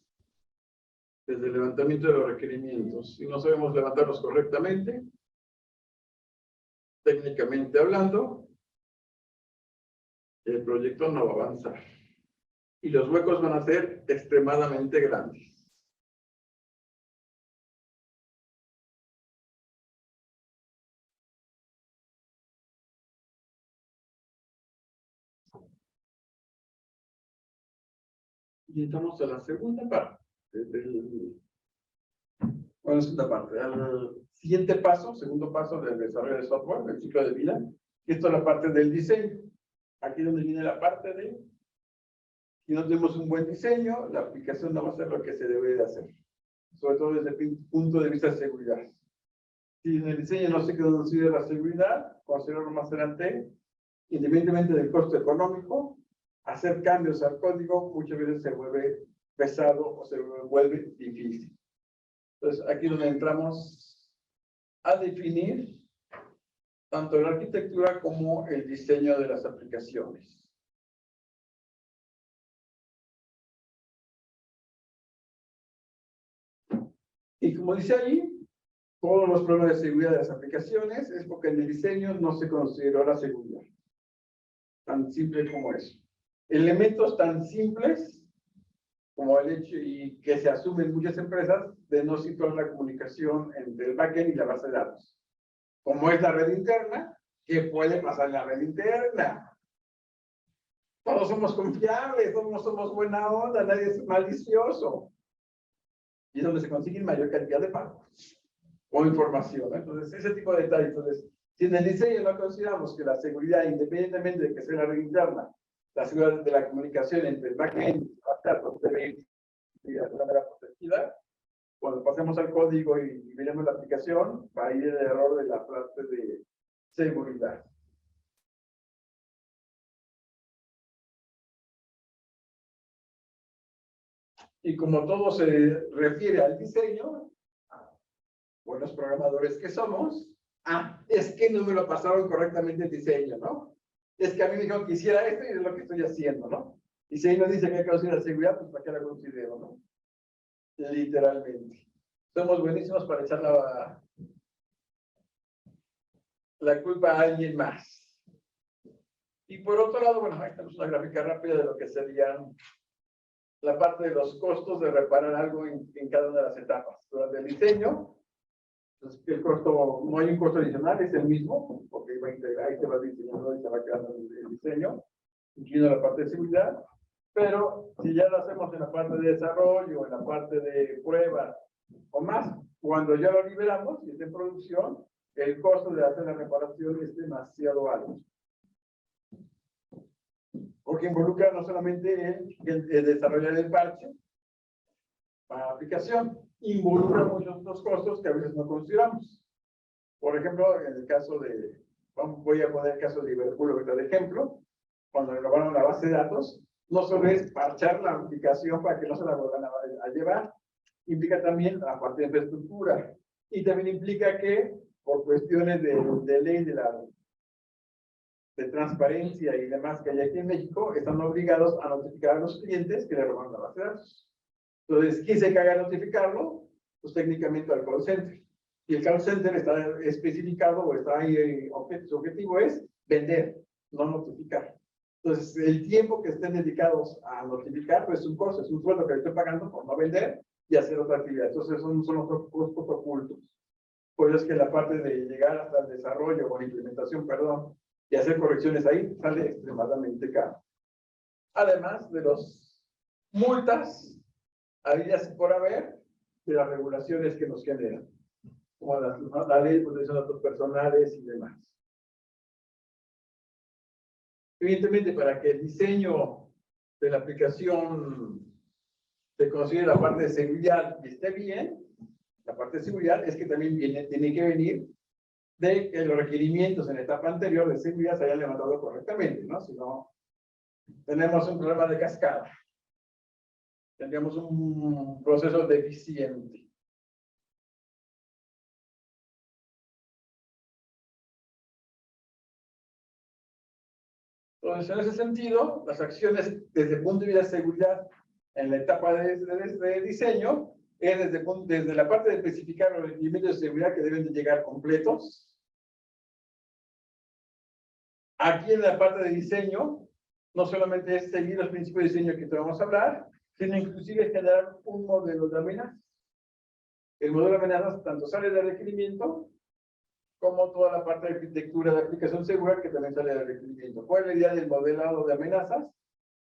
Desde el levantamiento de los requerimientos. Si no sabemos levantarlos correctamente, técnicamente hablando, el proyecto no va a avanzar. Y los huecos van a ser extremadamente grandes. Y entramos a la segunda parte. Bueno, segunda parte. Al siguiente paso, segundo paso del desarrollo de software, el ciclo de vida. Esto es la parte del diseño. Aquí es donde viene la parte de, si no tenemos un buen diseño, la aplicación no va a hacer lo que se debe de hacer. Sobre todo desde el punto de vista de seguridad. Si en el diseño no se considera la seguridad, considerarlo más adelante, independientemente del costo económico, hacer cambios al código muchas veces se vuelve pesado o se vuelve difícil. Entonces, aquí es donde entramos a definir tanto la arquitectura como el diseño de las aplicaciones. Y como dice allí, todos los problemas de seguridad de las aplicaciones es porque en el diseño no se consideró la seguridad. Tan simple como eso. Elementos tan simples como el hecho y que se asumen en muchas empresas de no situar la comunicación entre el backend y la base de datos. Como es la red interna, ¿qué puede pasar en la red interna? Todos somos confiables, todos somos buena onda, nadie es malicioso. Y es donde se consigue mayor cantidad de pagos o información, ¿no? Entonces, ese tipo de detalles. Entonces, si en el diseño no consideramos que la seguridad, independientemente de que sea la red interna, la seguridad de la comunicación entre el backend y los datos debe ir de manera protegida, cuando pasemos al código y veremos la aplicación, va a ir el error de la parte de seguridad. Y como todo se refiere al diseño, buenos programadores que somos, es que no me lo pasaron correctamente el diseño, ¿no? Es que a mí me dijeron que hiciera esto y es lo que estoy haciendo, ¿no? Y si ahí nos dice que hay que considerar seguridad, pues ¿para qué la considero, no? Literalmente. Somos buenísimos para echar la culpa a alguien más. Y por otro lado, bueno, ahí tenemos una gráfica rápida de lo que sería la parte de los costos de reparar algo en cada una de las etapas. Durante el diseño, entonces, el costo, no hay un costo adicional, es el mismo, porque ahí se va diseñando y se va creando el diseño, incluyendo la parte de seguridad. Pero si ya lo hacemos en la parte de desarrollo, en la parte de pruebas o más, cuando ya lo liberamos y está en producción, el costo de hacer la reparación es demasiado alto. Porque involucra no solamente el desarrollar el parche para aplicación, involucra muchos otros costos que a veces no consideramos. Por ejemplo, en el caso de, voy a poner el caso de Liverpool de ejemplo, cuando renovaron la base de datos, no solo es parchar la aplicación para que no se la vuelvan a llevar, implica también la parte de infraestructura. Y también implica que, por cuestiones de ley de transparencia y demás que hay aquí en México, están obligados a notificar a los clientes que le robaron la base de datos. Entonces, ¿quién se encarga de notificarlo? Pues técnicamente al call center. Y el call center está especificado o está ahí, su objetivo es vender, no notificar. Entonces, el tiempo que estén dedicados a notificar, pues es un costo, es un sueldo que le estoy pagando por no vender y hacer otra actividad. Entonces, son otros costos ocultos. Por eso es que la parte de llegar hasta el desarrollo o la implementación, perdón, y hacer correcciones ahí, sale extremadamente caro. Además de las multas, habidas por haber, de las regulaciones que nos generan, como la ley de protección de datos personales y demás. Evidentemente, para que el diseño de la aplicación se considere la parte de seguridad y esté bien, la parte de seguridad es que también tiene que venir de que los requerimientos en la etapa anterior de seguridad se hayan levantado correctamente, ¿no? Si no, tenemos un problema de cascada. Tendríamos un proceso deficiente. Entonces, en ese sentido, las acciones desde el punto de vista de seguridad en la etapa de diseño es desde la parte de especificar los requerimientos de seguridad que deben de llegar completos. Aquí en la parte de diseño, no solamente es seguir los principios de diseño que te vamos a hablar, sino inclusive generar un modelo de amenazas. El modelo de amenazas tanto sale del requerimiento como toda la parte de arquitectura de aplicación segura que también sale del requerimiento. ¿Cuál es la idea del modelado de amenazas?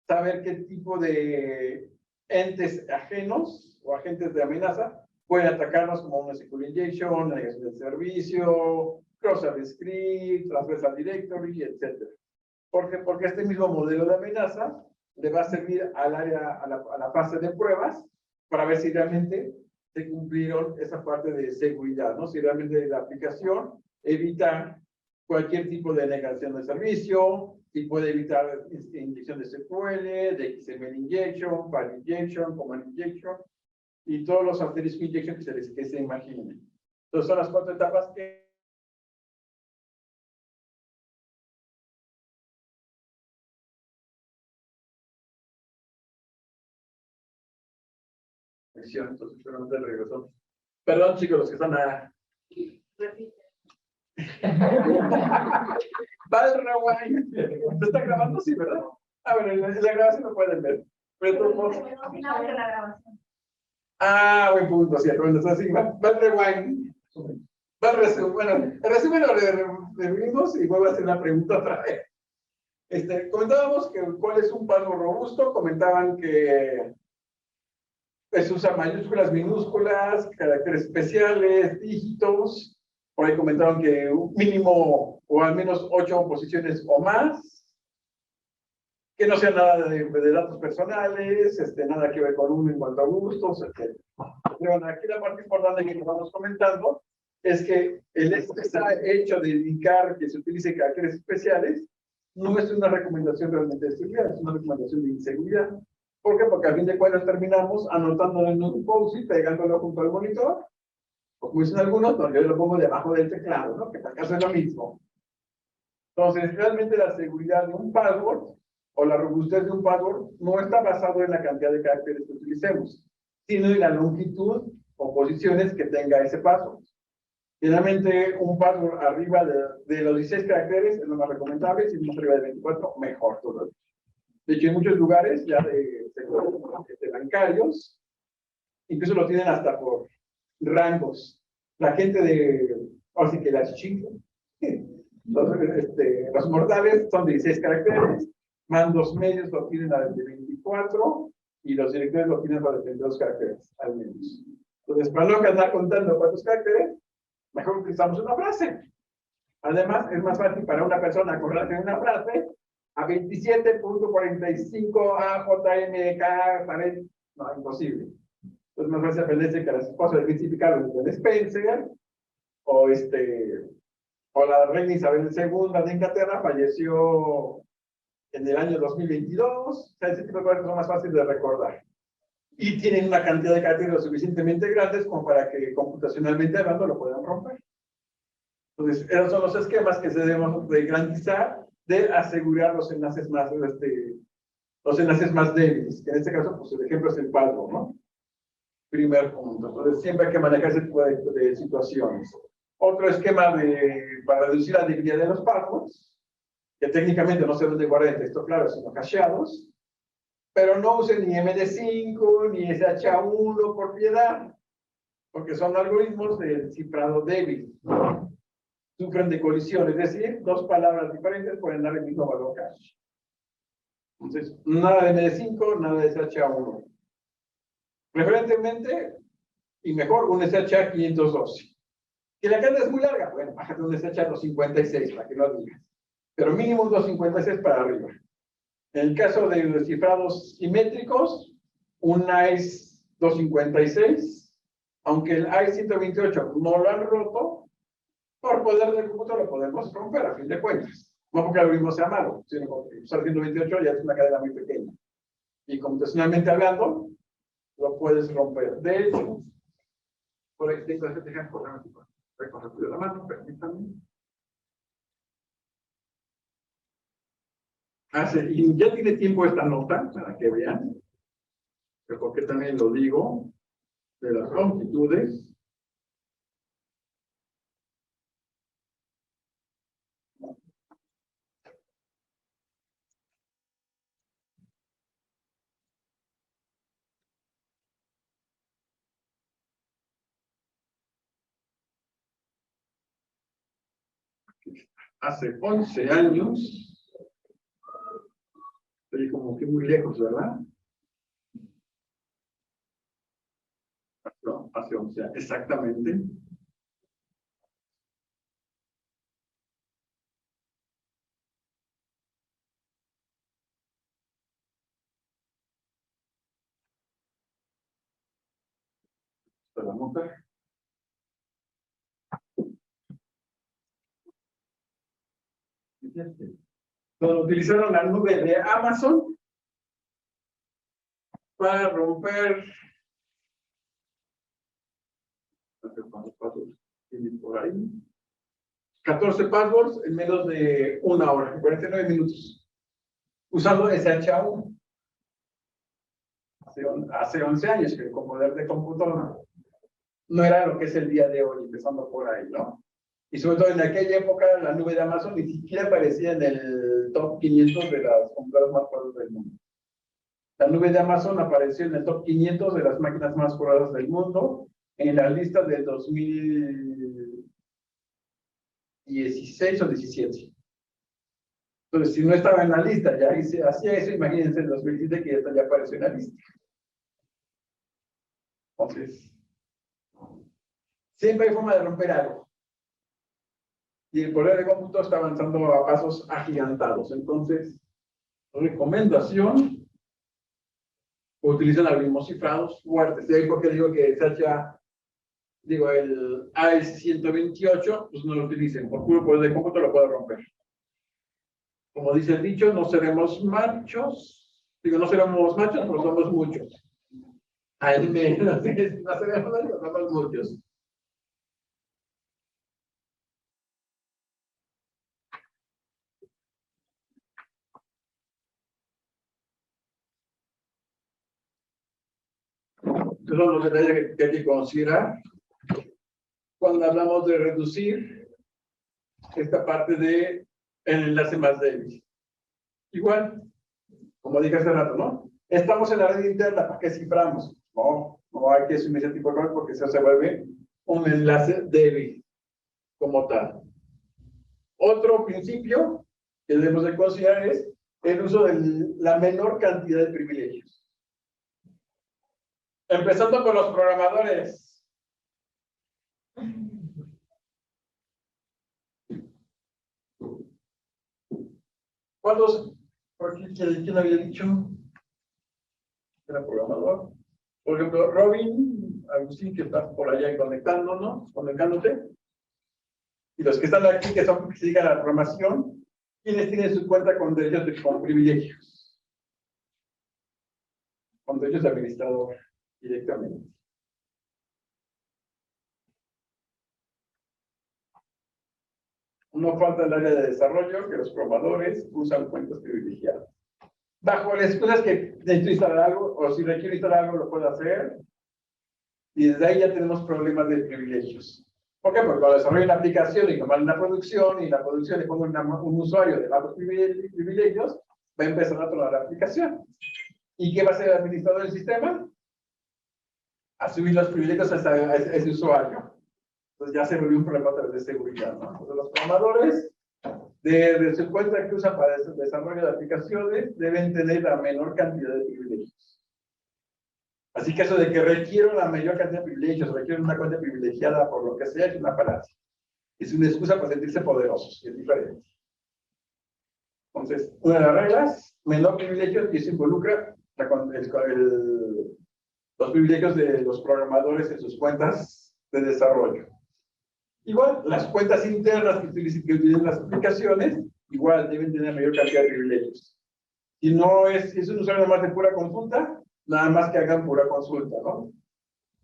Saber qué tipo de entes ajenos o agentes de amenaza pueden atacarnos, como una SQL injection, negación del servicio, cross-site script, transversal directory, etc. ¿Por qué? Porque este mismo modelo de amenaza le va a servir al área, a la fase de pruebas para ver si realmente se cumplieron esa parte de seguridad, ¿no? Si realmente la aplicación evita cualquier tipo de negación de servicio, si puede evitar inyección de SQL, de XML injection, file injection, command injection, y todos los asterisco injection que se imaginen. Entonces son las 4 etapas que entonces seguramente regresó. Perdón, chicos, los que están a... Vale, rewind. ¿Se está grabando? Sí, ¿verdad? Ah, bueno, en la grabación lo pueden ver. Pero ah, buen punto, sí, bueno, entonces sí, va el rewind. Va el resumen. Bueno, el resumen lo revivimos y vuelvo a hacer la pregunta otra vez. Comentábamos que cuál es un password robusto, comentaban que pues usa mayúsculas, minúsculas, caracteres especiales, dígitos. Por ahí comentaron que un mínimo o al menos 8 posiciones o más. Que no sea nada de datos personales, nada que ver con uno en cuanto a gustos, etc. Pero aquí la parte importante que nos vamos comentando es que el hecho de indicar que se utilice caracteres especiales no es una recomendación realmente de seguridad, es una recomendación de inseguridad. ¿Por qué? Porque al fin de cuentas terminamos anotándolo en un post-it, pegándolo junto al monitor, o como dicen algunos, yo lo pongo debajo del teclado, ¿no? Que para acá es lo mismo. Entonces, realmente la seguridad de un password o la robustez de un password no está basado en la cantidad de caracteres que utilicemos, sino en la longitud o posiciones que tenga ese password. Generalmente, un password arriba de los 16 caracteres es lo más recomendable, si es arriba de 24, mejor todavía. De hecho, en muchos lugares ya de bancarios, incluso lo tienen hasta por rangos. La gente así que las chicas, los mortales son de 16 caracteres, mandos medios lo tienen a de 24. 4 y los directores lo tienen para 32 caracteres, al menos. Entonces, para no andar contando cuántos caracteres, mejor utilizamos una frase. Además, es más fácil para una persona acordarse de una frase a 27.45 AJMK, ¿sabes? No, imposible. Entonces, más fácil aprenderse que las esposas del príncipe Carlos de Spencer, o la reina Isabel II de Inglaterra falleció en el año 2022. O sea, ese tipo de cosas son más fáciles de recordar. Y tienen una cantidad de caracteres lo suficientemente grandes como para que computacionalmente hablando lo puedan romper. Entonces, esos son los esquemas que se debemos de garantizar de asegurar los enlaces más débiles, que en este caso, pues el ejemplo es el password, ¿no? Primer punto. Entonces, siempre hay que manejar ese tipo de situaciones. Otro esquema para reducir la debilidad de los passwords, que técnicamente no se deben de guardar en texto claro, sino cacheados, pero no usen ni MD5 ni SHA-1 por piedad, porque son algoritmos de cifrado débil. Sufren de colisión, es decir, dos palabras diferentes pueden dar el mismo valor cache. Entonces, nada de MD5, nada de SHA-1. Preferentemente, y mejor, un SHA-512. Que la cadena es muy larga, bueno, bájate un SHA-256 para que no digas. Pero mínimo un 256 para arriba. En el caso de los cifrados simétricos, un ICE 256, aunque el ICE 128 no lo han roto, por poder del cómputo lo podemos romper a fin de cuentas. No porque el algoritmo sea malo, sino porque usar 128 ya es una cadena muy pequeña. Y computacionalmente hablando, lo puedes romper. De hecho, por ahí tengo que dejar recoger la mano, permítanme. Y ya tiene tiempo esta nota, para que vean, pero porque también lo digo, de las longitudes. Hace 11 años, estoy como que muy lejos, ¿verdad? No, hace 11 años, exactamente. Para montar. Cuando utilizaron la nube de Amazon para romper por ahí 14 passwords en menos de una hora, 49 minutos, usando SHA-1. Hace 11 años que con poder de cómputo no era lo que es el día de hoy, empezando por ahí, ¿no? Y sobre todo en aquella época la nube de Amazon ni siquiera aparecía en el top 500 de las computadoras más poderosas del mundo. La nube de Amazon apareció en el top 500 de las máquinas más poderosas del mundo en la lista del 2016 o 17. Entonces, si no estaba en la lista, ya hacía eso, imagínense en 2017 que ya apareció en la lista. Entonces, siempre hay forma de romper algo. Y el poder de cómputo está avanzando a pasos agigantados. Entonces, recomendación, utilizan algoritmos cifrados fuertes. De ahí porque digo que el AES 128, pues no lo utilicen. Por puro poder de cómputo lo puede romper. Como dice el dicho, no seremos machos. No seremos machos, pero somos muchos. Al menos, no seremos machos, somos muchos. Esos son los detalles que hay que considerar cuando hablamos de reducir esta parte del enlace más débil. Igual, como dije hace rato, ¿no? Estamos en la red interna, ¿para qué ciframos? No hay que asumir ese tipo de cosas porque eso se vuelve un enlace débil como tal. Otro principio que debemos de considerar es el uso de la menor cantidad de privilegios. Empezando con los programadores. ¿Cuántos? ¿Quién había dicho? Era programador. Por ejemplo, Robin, Agustín, que está por allá conectándote. Y los que están aquí, que son que se dedican a la programación, ¿quiénes tienen su cuenta con derechos con privilegios? Con derechos de administrador directamente. No falta el área de desarrollo, que los programadores usan cuentas privilegiadas. Bajo las excusas que necesito instalar algo, o si requiero instalar algo, lo puedo hacer. Y desde ahí ya tenemos problemas de privilegios. ¿Por qué? Porque cuando desarrollo una aplicación y tomar una producción, y la producción le pongo un usuario de bajos privilegios, va a empezar a tomar la aplicación. ¿Y qué va a hacer el administrador del sistema? A subir los privilegios a ese usuario. Entonces ya se volvió un problema a través de seguridad, ¿no? Entonces los programadores de su cuenta que usan para el desarrollo de aplicaciones deben tener la menor cantidad de privilegios. Así que eso de que requiero la mayor cantidad de privilegios, requiero una cuenta privilegiada por lo que sea, es una falacia. Es una excusa para sentirse poderosos, que es diferente. Entonces, una de las reglas, menor privilegios, y eso involucra los privilegios de los programadores en sus cuentas de desarrollo. Igual, las cuentas internas que utilicen las aplicaciones, igual deben tener mayor cantidad de privilegios. Si no es un usuario más de pura consulta, nada más que hagan pura consulta, ¿no?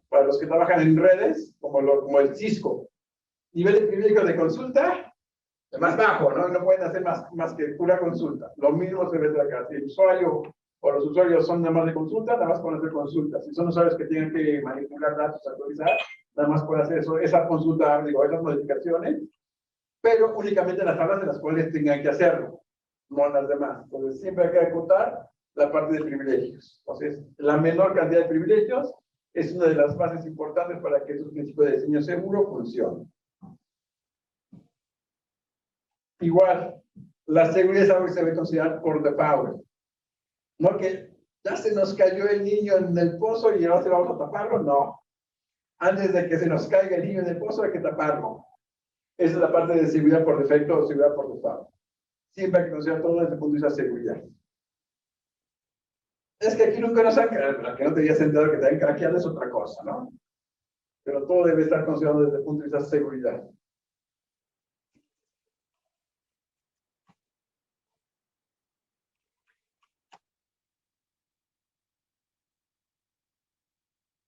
Para los que trabajan en redes, como el Cisco, nivel de privilegio de consulta, más bajo, ¿no? No pueden hacer más que pura consulta. Lo mismo se ve acá. Si el usuario o los usuarios son nada más de consulta, nada más pueden hacer consultas. Si son usuarios que tienen que manipular datos, actualizar, nada más pueden hacer eso, esa consulta, esas modificaciones, pero únicamente en las tablas en las cuales tengan que hacerlo, no en las demás. Entonces, siempre hay que acotar la parte de privilegios. Entonces, la menor cantidad de privilegios es una de las bases importantes para que estos principios de diseño seguro funcionen. Igual, la seguridad es algo que se debe considerar por default. No que ya se nos cayó el niño en el pozo y ahora se vamos a taparlo, no. Antes de que se nos caiga el niño en el pozo hay que taparlo. Esa es la parte de seguridad por defecto o seguridad por default. Siempre hay que considerar todo desde el punto de vista de seguridad. Es que aquí nunca nos han craqueado, que no te habías enterado que te han craqueado es otra cosa, ¿no? Pero todo debe estar considerado desde el punto de vista de seguridad.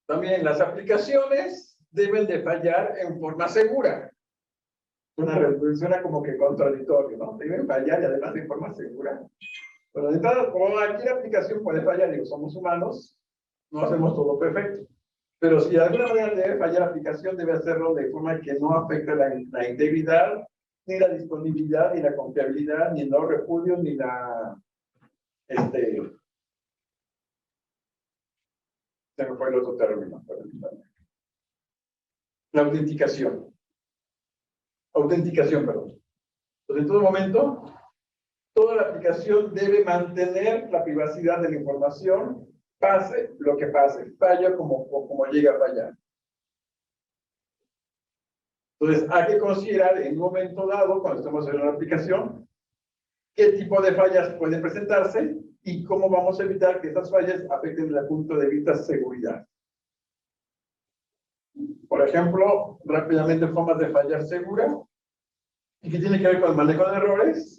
También las aplicaciones deben de fallar en forma segura. Suena como que contradictorio, ¿no? Deben fallar y además en forma segura. Pero de entrada, como cualquier aplicación puede fallar, digo, somos humanos, no hacemos todo perfecto. Pero si de alguna manera debe fallar la aplicación, debe hacerlo de forma que no afecte la integridad, ni la disponibilidad, ni la confiabilidad, ni el no repudio, ni la... Se me fue el otro término. La autenticación. Autenticación, perdón. Entonces, en todo momento, toda la aplicación debe mantener la privacidad de la información, pase lo que pase, falla como llegue a fallar. Entonces, hay que considerar en un momento dado, cuando estamos en una aplicación, qué tipo de fallas pueden presentarse y cómo vamos a evitar que estas fallas afecten desde el punto de vista de seguridad. Por ejemplo, rápidamente formas de fallar segura, y que tiene que ver con el manejo de errores.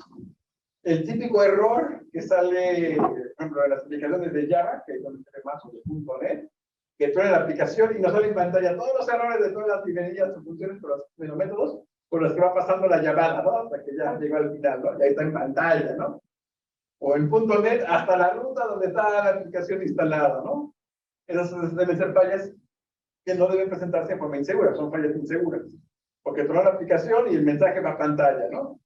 El típico error que sale, por ejemplo, en las aplicaciones de Java, que es donde se ve más, o de .NET, que trae la aplicación y nos sale en pantalla todos los errores de todas las librerías o funciones, de los métodos por los que va pasando la llamada, ¿no? Hasta que ya llegó al final, ¿no? Ya está en pantalla, ¿no? O en .NET hasta la ruta donde está la aplicación instalada, ¿no? Esas deben ser fallas que no deben presentarse en forma insegura, son fallas inseguras. Porque trae la aplicación y el mensaje va a pantalla, ¿no?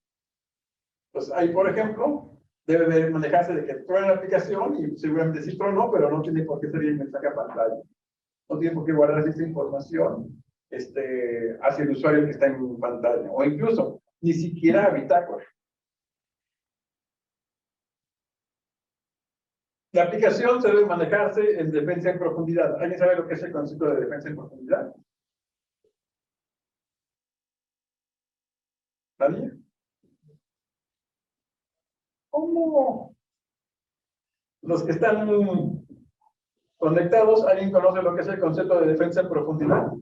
Pues ahí, por ejemplo, debe manejarse de que truene la aplicación y seguramente sí tronó, pero no tiene por qué salir el mensaje a pantalla. No tiene por qué guardarse esa información hacia el usuario que está en pantalla. O incluso, ni siquiera a bitácora. La aplicación se debe manejarse en defensa en profundidad. ¿Alguien sabe lo que es el concepto de defensa en profundidad? ¿Nadie? ¿Cómo? Los que están conectados, ¿alguien conoce lo que es el concepto de defensa en profundidad?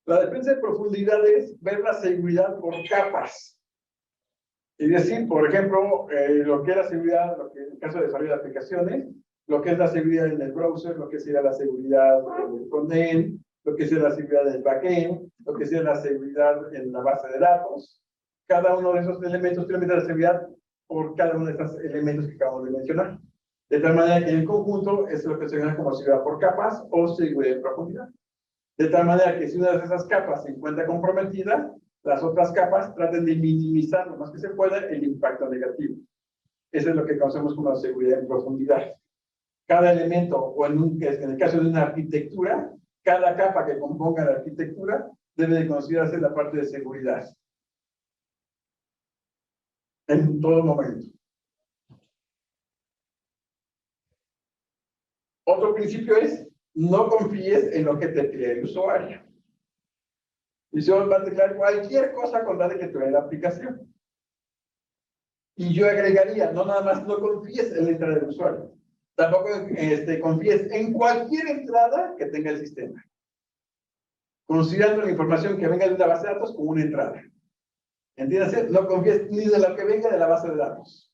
La defensa en profundidad es ver la seguridad por capas. Es decir, por ejemplo, lo que es la seguridad, lo que en el caso de desarrollo de aplicaciones, lo que es la seguridad en el browser, lo que sería la seguridad del frontend, lo que sería la seguridad del backend, lo que sería la seguridad en la base de datos. Cada uno de esos elementos tiene la seguridad por cada uno de estos elementos que acabamos de mencionar. De tal manera que en conjunto es lo que se llama como seguridad por capas o seguridad en profundidad. De tal manera que si una de esas capas se encuentra comprometida, las otras capas traten de minimizar lo más que se pueda el impacto negativo. Eso es lo que conocemos como la seguridad en profundidad. Cada elemento, o en el caso de una arquitectura, cada capa que componga la arquitectura debe de considerarse la parte de seguridad. En todo momento. Otro principio es, no confíes en lo que te pide el usuario. Y se va a declarar cualquier cosa con tal de que trae la aplicación. Y yo agregaría, no nada más no confíes en la entrada del usuario. Tampoco confíes en cualquier entrada que tenga el sistema. Considerando la información que venga de una base de datos como una entrada. ¿Entiendes? No confíes ni de lo que venga de la base de datos.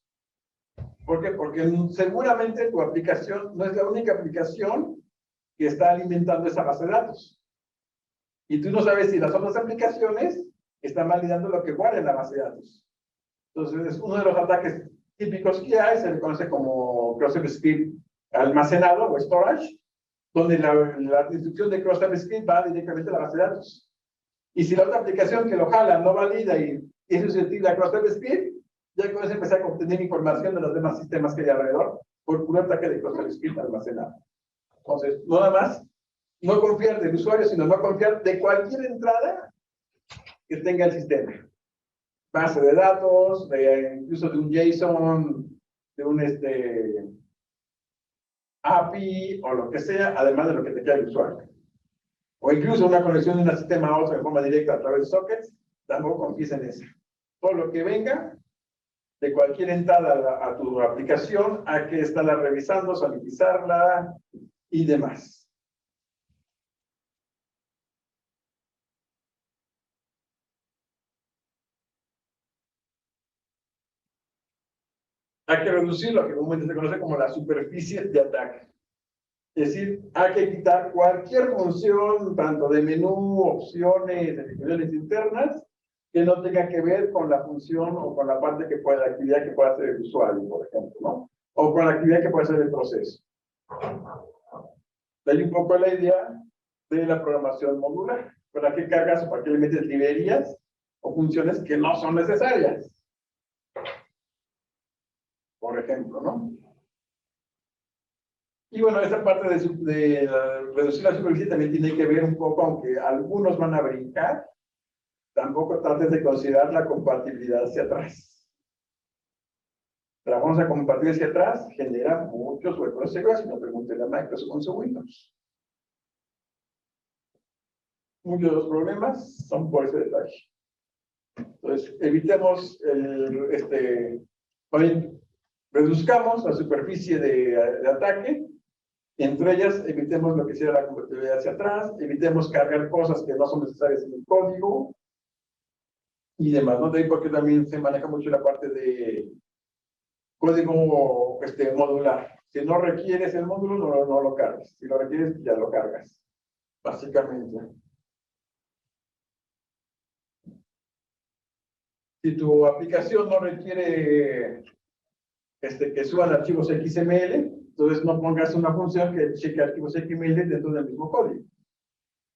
¿Por qué? Porque seguramente tu aplicación no es la única aplicación que está alimentando esa base de datos. Y tú no sabes si las otras aplicaciones están validando lo que guarda en la base de datos. Entonces, uno de los ataques típicos que hay se le conoce como cross-site script almacenado o storage, donde la instrucción de cross-site script va directamente a la base de datos. Y si la otra aplicación que lo jala no valida y es susceptible a cross-site script, ya comienza a empezar a obtener información de los demás sistemas que hay alrededor por puro ataque de cross-site script almacenado. Entonces, no nada más, no confiar del usuario, sino no confiar de cualquier entrada que tenga el sistema. Base de datos, incluso de un JSON, de un API o lo que sea, además de lo que te queda el usuario. O incluso una conexión de un sistema a otro de forma directa a través de sockets, tampoco confíes en eso. Todo lo que venga de cualquier entrada a tu aplicación, hay que estarla revisando, sanitizarla y demás. Hay que reducir lo que comúnmente se conoce como la superficie de ataque. Es decir, hay que quitar cualquier función, tanto de menú, opciones, definiciones internas, que no tenga que ver con la función o con la parte que pueda, la actividad que pueda hacer el usuario, por ejemplo, ¿no? O con la actividad que puede hacer el proceso. De ahí un poco la idea de la programación modular. ¿Para qué cargas o para qué le metes librerías o funciones que no son necesarias? Por ejemplo, ¿no? Y bueno, esa parte de reducir la superficie también tiene que ver un poco, aunque algunos van a brincar, tampoco trates de considerar la compatibilidad hacia atrás. La famosa compatibilidad hacia atrás genera muchos huecos de seguridad, si no pregúntenle a Microsoft con su Windows. Muchos de los problemas son por ese detalle. Entonces, evitemos reduzcamos la superficie de ataque. Entre ellas, evitemos lo que sea la compatibilidad hacia atrás, evitemos cargar cosas que no son necesarias en el código y demás, ¿no? De ahí porque también se maneja mucho la parte de código modular. Si no requieres el módulo, no lo cargas. Si lo requieres, ya lo cargas, básicamente. Si tu aplicación no requiere que suban archivos XML, entonces no pongas una función que cheque archivos XML dentro del mismo código,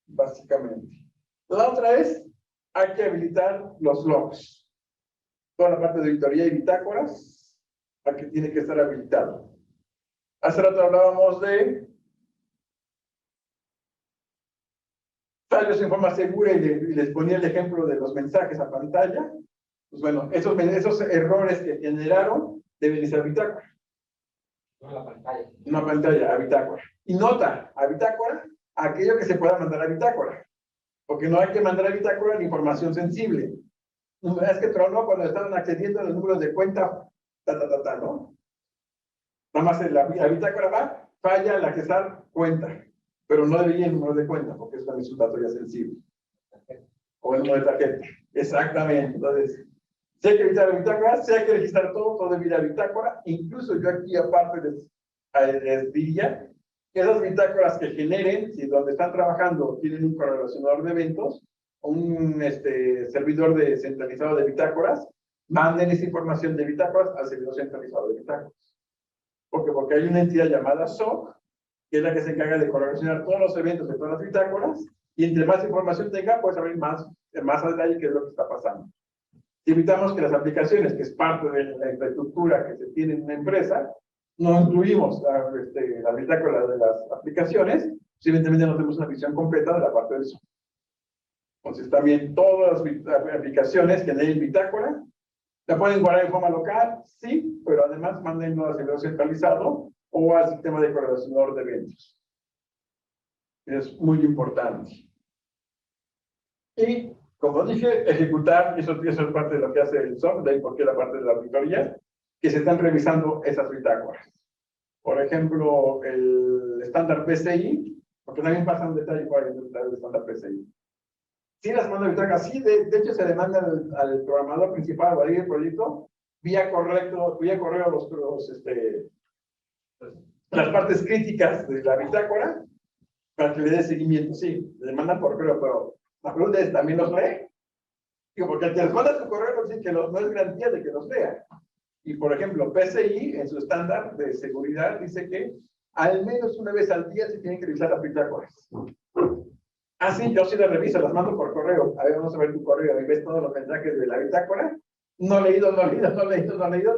básicamente. La otra es, hay que habilitar los logs. Toda la parte de auditoría y bitácoras, aquí tiene que estar habilitado. Hace rato hablábamos de fallos en forma segura y les ponía el ejemplo de los mensajes a pantalla, pues bueno, esos errores que generaron deben ser bitácora. No la pantalla. Una pantalla, a bitácora. Y nota, a bitácora, aquello que se pueda mandar a bitácora. Porque no hay que mandar a bitácora la información sensible. Es que tronó cuando estaban accediendo a los números de cuenta, ¿no? Nada más la bitácora va, falla al accesar cuenta, pero no debería el número de cuenta, porque es también un dato ya sensible. O el número de tarjeta. Exactamente. Entonces, si hay que evitar la bitácora, si hay que registrar todo debe ir a bitácora. Incluso yo aquí aparte les diría que esas bitácoras que generen, si donde están trabajando tienen un correlacionador de eventos, o un servidor centralizado de bitácoras, manden esa información de bitácoras al servidor centralizado de bitácoras. Porque hay una entidad llamada SOC, que es la que se encarga de correlacionar todos los eventos de todas las bitácoras, y entre más información tenga, puedes saber más a detalle qué es lo que está pasando. Si evitamos que las aplicaciones, que es parte de la infraestructura que se tiene en una empresa, no incluimos la bitácora de las aplicaciones, pues evidentemente no tenemos una visión completa de la parte del SOC. Entonces, también todas las aplicaciones que den bitácora, la pueden guardar en forma local, sí, pero además mándenlo al servidor centralizado o al sistema de correlacionador de eventos. Es muy importante. Y, como dije, ejecutar, eso es parte de lo que hace el SOC, de ahí porque la parte de la auditoría, que se están revisando esas bitácoras. Por ejemplo, el estándar PCI, porque también pasa un detalle por ahí el estándar PCI. Sí las manda bitácoras, sí, de hecho se le manda al programador principal o al proyecto vía correo las partes críticas de la bitácora para que le dé seguimiento. Sí, le mandan por correo, pero la pregunta es, ¿también los lee? Digo, porque el que les manda su correo no es garantía de que los lea. Y por ejemplo, PCI en su estándar de seguridad dice que al menos una vez al día se tienen que revisar las bitácoras. Ah, sí, yo sí las reviso, las mando por correo. A ver, vamos a ver tu correo y ves todos los mensajes de la bitácora. No leído de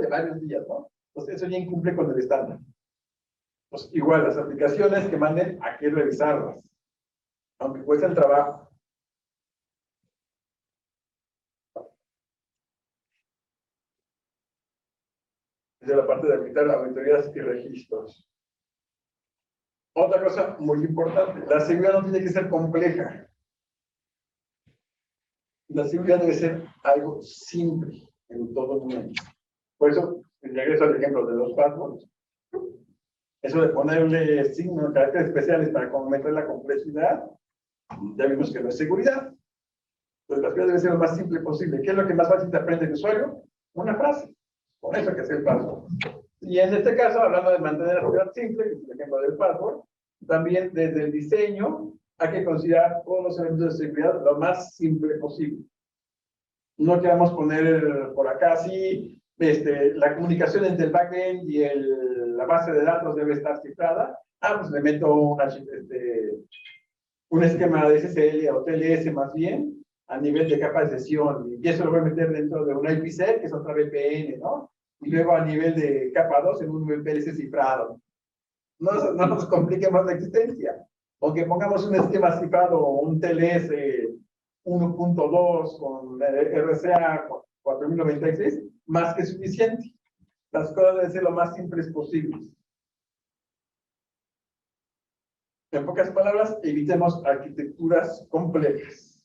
varios días, ¿no? Entonces eso ya incumple con el estándar. Pues igual, las aplicaciones que manden, hay que revisarlas. Aunque cueste el trabajo. Desde la parte de habilitar auditorías y registros. Otra cosa muy importante, la seguridad no tiene que ser compleja. La seguridad debe ser algo simple en todo momento. Por eso, regreso al ejemplo de los passwords. Eso de ponerle signos, caracteres especiales para aumentar la complejidad, ya vimos que no es seguridad. Entonces, la seguridad debe ser lo más simple posible. ¿Qué es lo que más fácil te aprende el usuario? Una frase. Con eso que es el password. Y en este caso, hablando de mantener la seguridad simple, que es el ejemplo del password, también desde el diseño hay que considerar todos los elementos de seguridad lo más simple posible. No queramos poner por acá así, la comunicación entre el backend y la base de datos debe estar cifrada. Ah, pues le meto un esquema de SSL o TLS más bien, a nivel de capa de sesión, y eso lo voy a meter dentro de una IPsec, que es otra VPN, ¿no? Y luego a nivel de capa 2 en un VPS cifrado. No nos compliquemos la existencia. Aunque pongamos un esquema cifrado o un TLS 1.2 con RCA 4096, más que suficiente. Las cosas deben ser lo más simples posibles. En pocas palabras, evitemos arquitecturas complejas.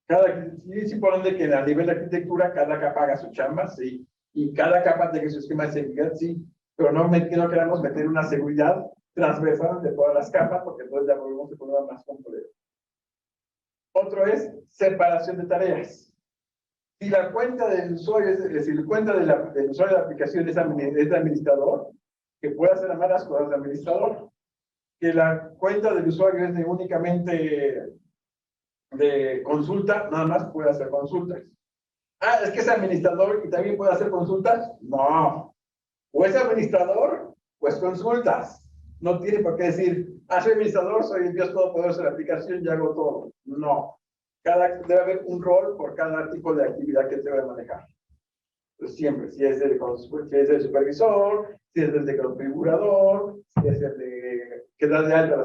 Es importante que a nivel de arquitectura cada capa haga su chamba, sí. Y cada capa tenga su esquema de seguridad, sí. Pero no queramos meter una seguridad transversal de todas las capas, porque entonces ya volvemos a poner más complejo. Otro es separación de tareas. Si la cuenta del usuario, es decir, la cuenta del usuario de la aplicación es de administrador, que puede hacer malas cosas de administrador. Que la cuenta del usuario es únicamente de consulta, nada más puede hacer consultas. Ah, es que es administrador y también puede hacer consultas. No. O es administrador o es consultas. No tiene por qué decir, soy administrador, soy el Dios todopoderoso de la aplicación y hago todo. No. Debe haber un rol por cada tipo de actividad que se debe manejar. Pues siempre, si es el supervisor, si es el de configurador, si es el de que da de alta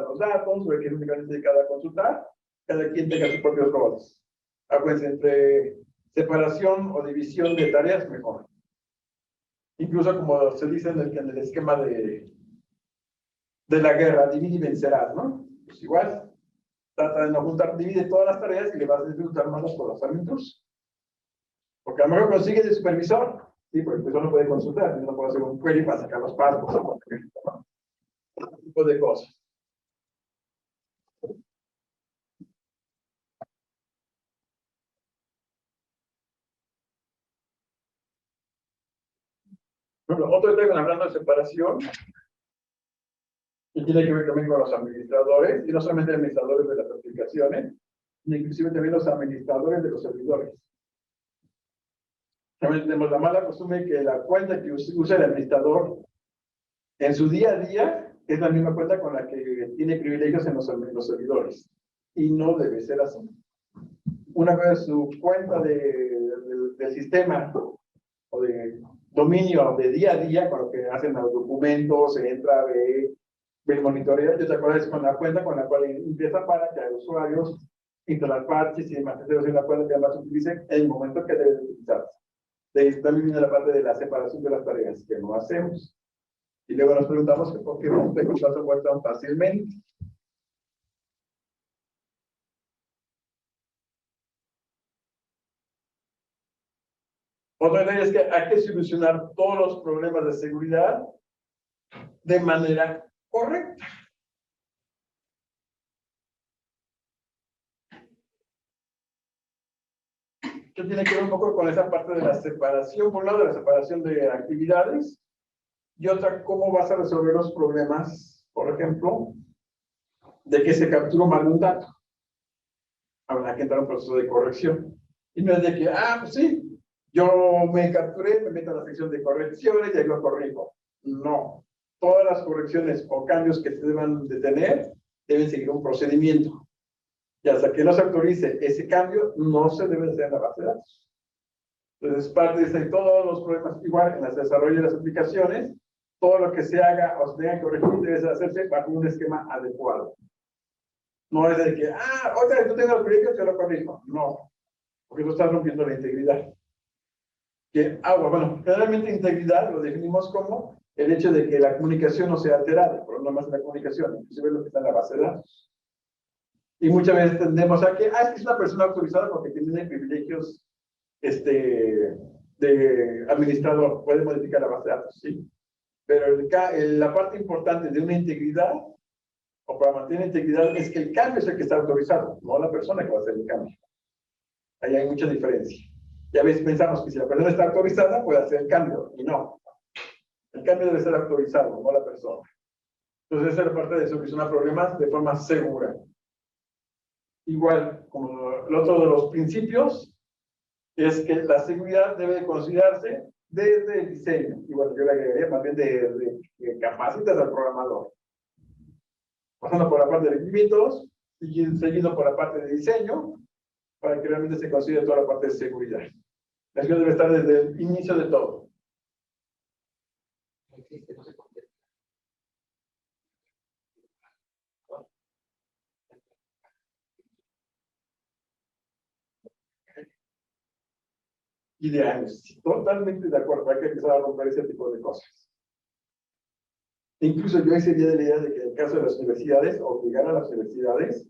los datos, o el que únicamente se dedica a consultar, cada quien tenga sus propios roles. Acuérdense, entre separación o división de tareas, mejor. Incluso como se dice en el esquema de la guerra, divide y vencerás, ¿no? Pues igual, trata de no juntar, divide todas las tareas y le vas a disfrutar más los conocimientos. Porque a lo mejor consigue el supervisor, sí, porque el supervisor no puede consultar, no puede hacer un query para sacar los pasos, ¿no? Ese tipo de cosas. Bueno, otro tema hablando de separación, y tiene que ver también con los administradores, y no solamente administradores de las aplicaciones, sino inclusive también los administradores de los servidores. También tenemos la mala costumbre que la cuenta que usa el administrador en su día a día es la misma cuenta con la que tiene privilegios en los servidores. Y no debe ser así. Una vez su cuenta del sistema o de dominio de día a día, con lo que hacen los documentos, se entra, ve el monitoreo, ya te acuerdas con la cuenta con la cual empieza para que los usuarios instalar parches y demás, en la cuenta que además utilicen en el momento que deben utilizarse. De ahí también viene la parte de la separación de las tareas que no hacemos. Y luego nos preguntamos que por qué no se software tan fácilmente. Otra idea es que hay que solucionar todos los problemas de seguridad de manera correcta. Que tiene que ver un poco con esa parte de la separación, por un lado, de la separación de actividades, y otra, cómo vas a resolver los problemas, por ejemplo, de que se capturó mal un dato. Habrá que entrar a un proceso de corrección. Y no es de que, pues sí, yo me capturé, me meto a la sección de correcciones y ahí lo corrijo. No. Todas las correcciones o cambios que se deban de tener deben seguir un procedimiento. Y hasta que no se autorice ese cambio, no se debe hacer en la base de datos. Entonces, parte de todos los problemas, igual en el desarrollo de las aplicaciones, todo lo que se haga o se tenga que corregir debe hacerse bajo un esquema adecuado. No es de que, oiga, tú tengas los proyectos, yo lo corrijo. No, porque tú estás rompiendo la integridad. Bueno, generalmente integridad lo definimos como el hecho de que la comunicación no sea alterada, por no más la comunicación, inclusive lo que está en la base de datos. Y muchas veces tendemos a que, es que es una persona autorizada porque tiene privilegios de administrador, puede modificar la base de datos, sí. Pero la parte importante de una integridad, o para mantener integridad, es que el cambio es el que está autorizado, no la persona que va a hacer el cambio. Ahí hay mucha diferencia. Ya ves, pensamos que si la persona está autorizada, puede hacer el cambio, y no. El cambio debe ser autorizado, no la persona. Entonces, esa es la parte de solucionar problemas de forma segura. Igual, como el otro de los principios, es que la seguridad debe considerarse desde el diseño. Y bueno, yo le agregaría más bien de capacitas al programador. Pasando por la parte de requerimientos, y seguido por la parte de diseño, para que realmente se considere toda la parte de seguridad. La seguridad debe estar desde el inicio de todo. No existe, no se contesta. Y de años. Totalmente de acuerdo, hay que empezar a romper ese tipo de cosas. Incluso yo sería de la idea de que en el caso de las universidades, obligar a las universidades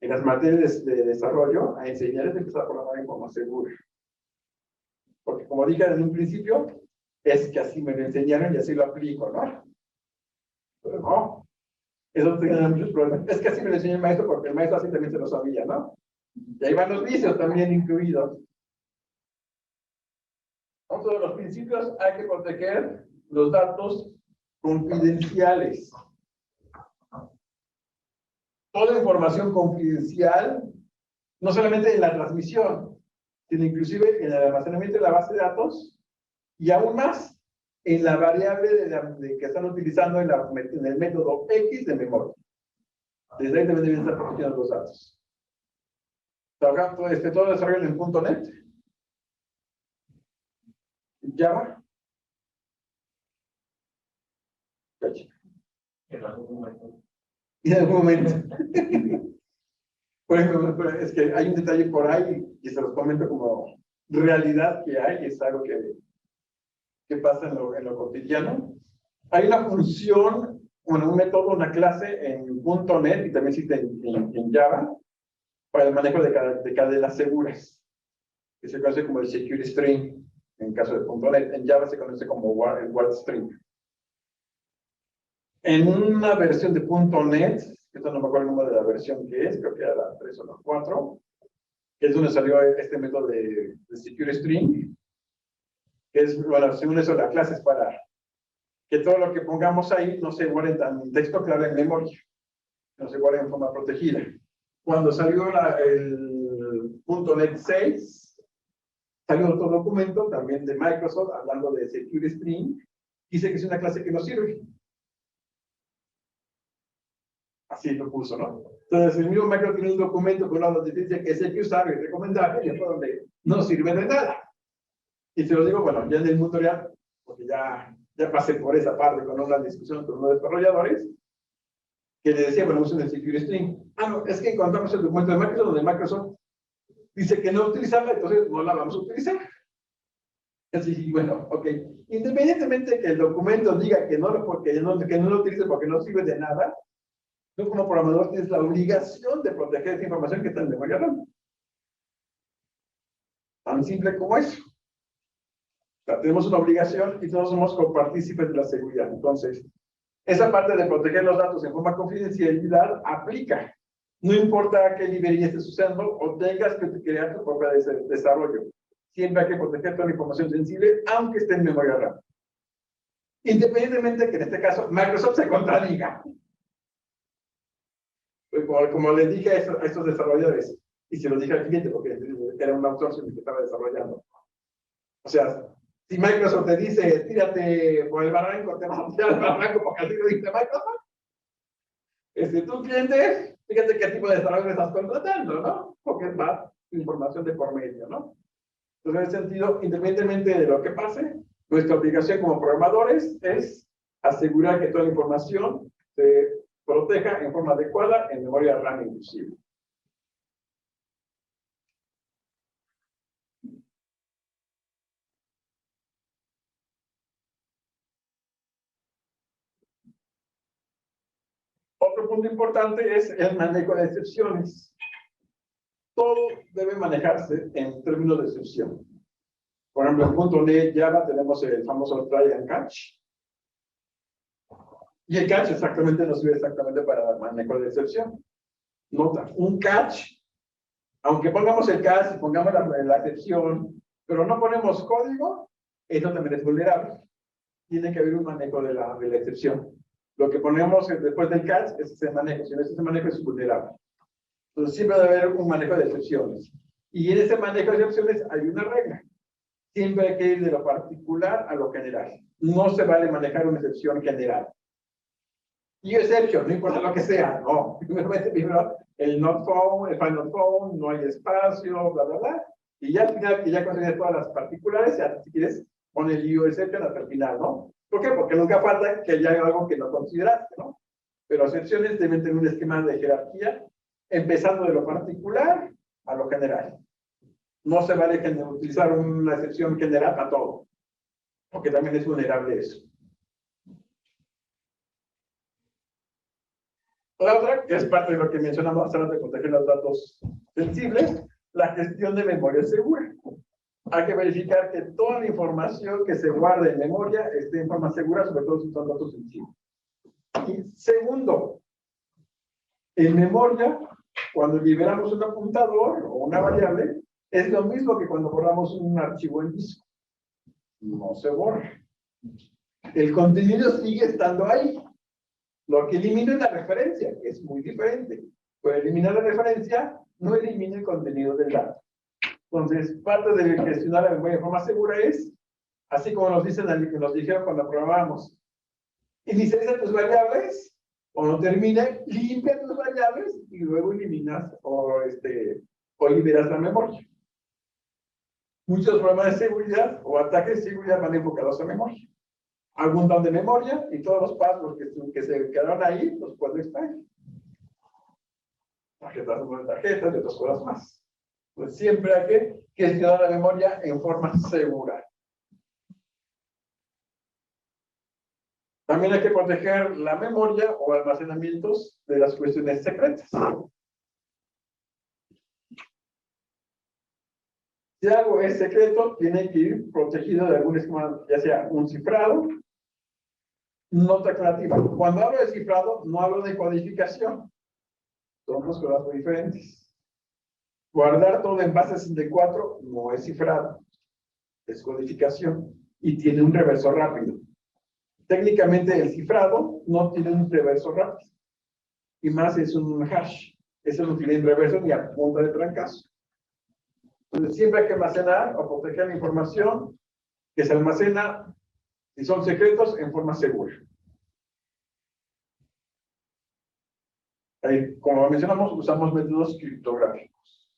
en las materias de desarrollo a enseñarles a empezar a programar en forma segura. Porque como dije desde un principio, es que así me lo enseñaron y así lo aplico, ¿no? Pero no, eso tiene muchos problemas. Es que así me lo enseñó el maestro porque el maestro así también se lo sabía, ¿no? Y ahí van los vicios también incluidos. Otro de los principios, hay que proteger los datos confidenciales. Toda información confidencial, no solamente en la transmisión, sino inclusive en el almacenamiento de la base de datos y aún más en la variable que están utilizando en el método X de memoria. Desde ahí también deben estar protegiendo los datos. Todo desarrollo en .NET, Java. En algún momento. Y en algún momento. Por ejemplo, es que hay un detalle por ahí y se los comento como realidad que hay, es algo que pasa en lo cotidiano. Hay una función, bueno, un método, una clase en .NET y también existe en Java para el manejo de cadenas seguras, que se conoce como el Secure String en caso de .NET. En Java se conoce como el Word String. En una versión de .NET, esto no me acuerdo el número de la versión que es, creo que era la 3 o la 4, que es donde salió este método de Secure String, que es, bueno, según eso, la clase es para que todo lo que pongamos ahí no se guarde en texto claro en memoria, no se guarde en forma protegida. Cuando salió el .NET 6, salió otro documento también de Microsoft hablando de Secure String, dice que es una clase que no sirve. Así lo puso, ¿no? Entonces, el mismo Microsoft tiene un documento con una noticia que es el que usar y recomendable, y es donde no sirve de nada. Y te lo digo, bueno, ya en el mundo real, porque ya pasé por esa parte con una discusión con unos desarrolladores, que le decía, bueno, usen el Secure String. Ah, no, es que encontramos el documento de Microsoft donde Microsoft dice que no utilizarla, entonces no la vamos a utilizar. Así, bueno, ok. Independientemente de que el documento diga que no lo utilice porque no sirve de nada, tú como programador tienes la obligación de proteger esa información que está en memoria RAM. Tan simple como eso. O sea, tenemos una obligación y todos somos copartícipes de la seguridad. Entonces, esa parte de proteger los datos en forma confidencialidad aplica. No importa qué librería estés usando o tengas que crear tu propio desarrollo. Siempre hay que proteger toda la información sensible, aunque esté en memoria RAM. Independientemente que en este caso Microsoft se contradiga. Como les dije a estos desarrolladores, y se lo dije al cliente porque era un outsourcing que estaba desarrollando. O sea, si Microsoft te dice, tírate por el barranco, te vas a tirar al barranco porque así lo dice Microsoft. Tu cliente, fíjate qué tipo de desarrollo estás contratando, ¿no? Porque es más información de por medio, ¿no? Entonces, en ese sentido, independientemente de lo que pase, nuestra obligación como programadores es asegurar que toda la información se proteja en forma adecuada en memoria RAM inclusive. Otro punto importante es el manejo de excepciones. Todo debe manejarse en términos de excepción. Por ejemplo, en .NET Java tenemos el famoso try and catch. Y el catch exactamente nos sirve exactamente para el manejo de excepción. Nota, un catch, aunque pongamos el catch, pongamos la excepción, pero no ponemos código, eso también es vulnerable. Tiene que haber un manejo de la excepción. Lo que ponemos después del catch es ese manejo, si no es ese manejo es vulnerable. Entonces siempre debe haber un manejo de excepciones. Y en ese manejo de excepciones hay una regla. Siempre hay que ir de lo particular a lo general. No se vale manejar una excepción general. Y exception, no importa lo que sea, no. Primero el not found, el find not found, no hay espacio, bla, bla, bla. Y ya al final, que ya consigues todas las particulares, ya si quieres, pon el IO exception hasta el final, ¿no? ¿Por qué? Porque nunca falta que haya algo que no consideraste, ¿no? Pero excepciones deben tener un esquema de jerarquía, empezando de lo particular a lo general. No se vale utilizar una excepción general para todo, porque también es vulnerable eso. La otra, que es parte de lo que mencionamos hace rato de proteger los datos sensibles, la gestión de memoria segura. Hay que verificar que toda la información que se guarde en memoria esté en forma segura, sobre todo si son datos sensibles. Y segundo, en memoria, cuando liberamos un apuntador o una variable, es lo mismo que cuando borramos un archivo en disco. No se borra. El contenido sigue estando ahí. Lo que elimina es la referencia, que es muy diferente. Pero eliminar la referencia no elimina el contenido del dato. Entonces, parte de gestionar la memoria de forma segura es, así como nos dijeron cuando programábamos, inicializa tus variables, o no termine, limpia tus variables y luego eliminas o liberas la memoria. Muchos problemas de seguridad o ataques de seguridad van enfocados a memoria. algún RAM de memoria y todos los passwords que se quedaron ahí los puedo extraer. Tarjetas de tarjetas y otras cosas más. Pues siempre hay que gestionar la memoria en forma segura. También hay que proteger la memoria o almacenamientos de las cuestiones secretas. Si algo es secreto, tiene que ir protegido de algún esquema, ya sea un cifrado, nota creativa. Cuando hablo de cifrado, no hablo de codificación. Son dos cosas muy diferentes. Guardar todo en base 64 no es cifrado, es codificación y tiene un reverso rápido. Técnicamente el cifrado no tiene un reverso rápido y más es un hash. Eso no tiene reverso ni a punta de trancazo. Entonces siempre hay que almacenar o proteger la información que se almacena, si son secretos, en forma segura. Ahí, como mencionamos, usamos métodos criptográficos.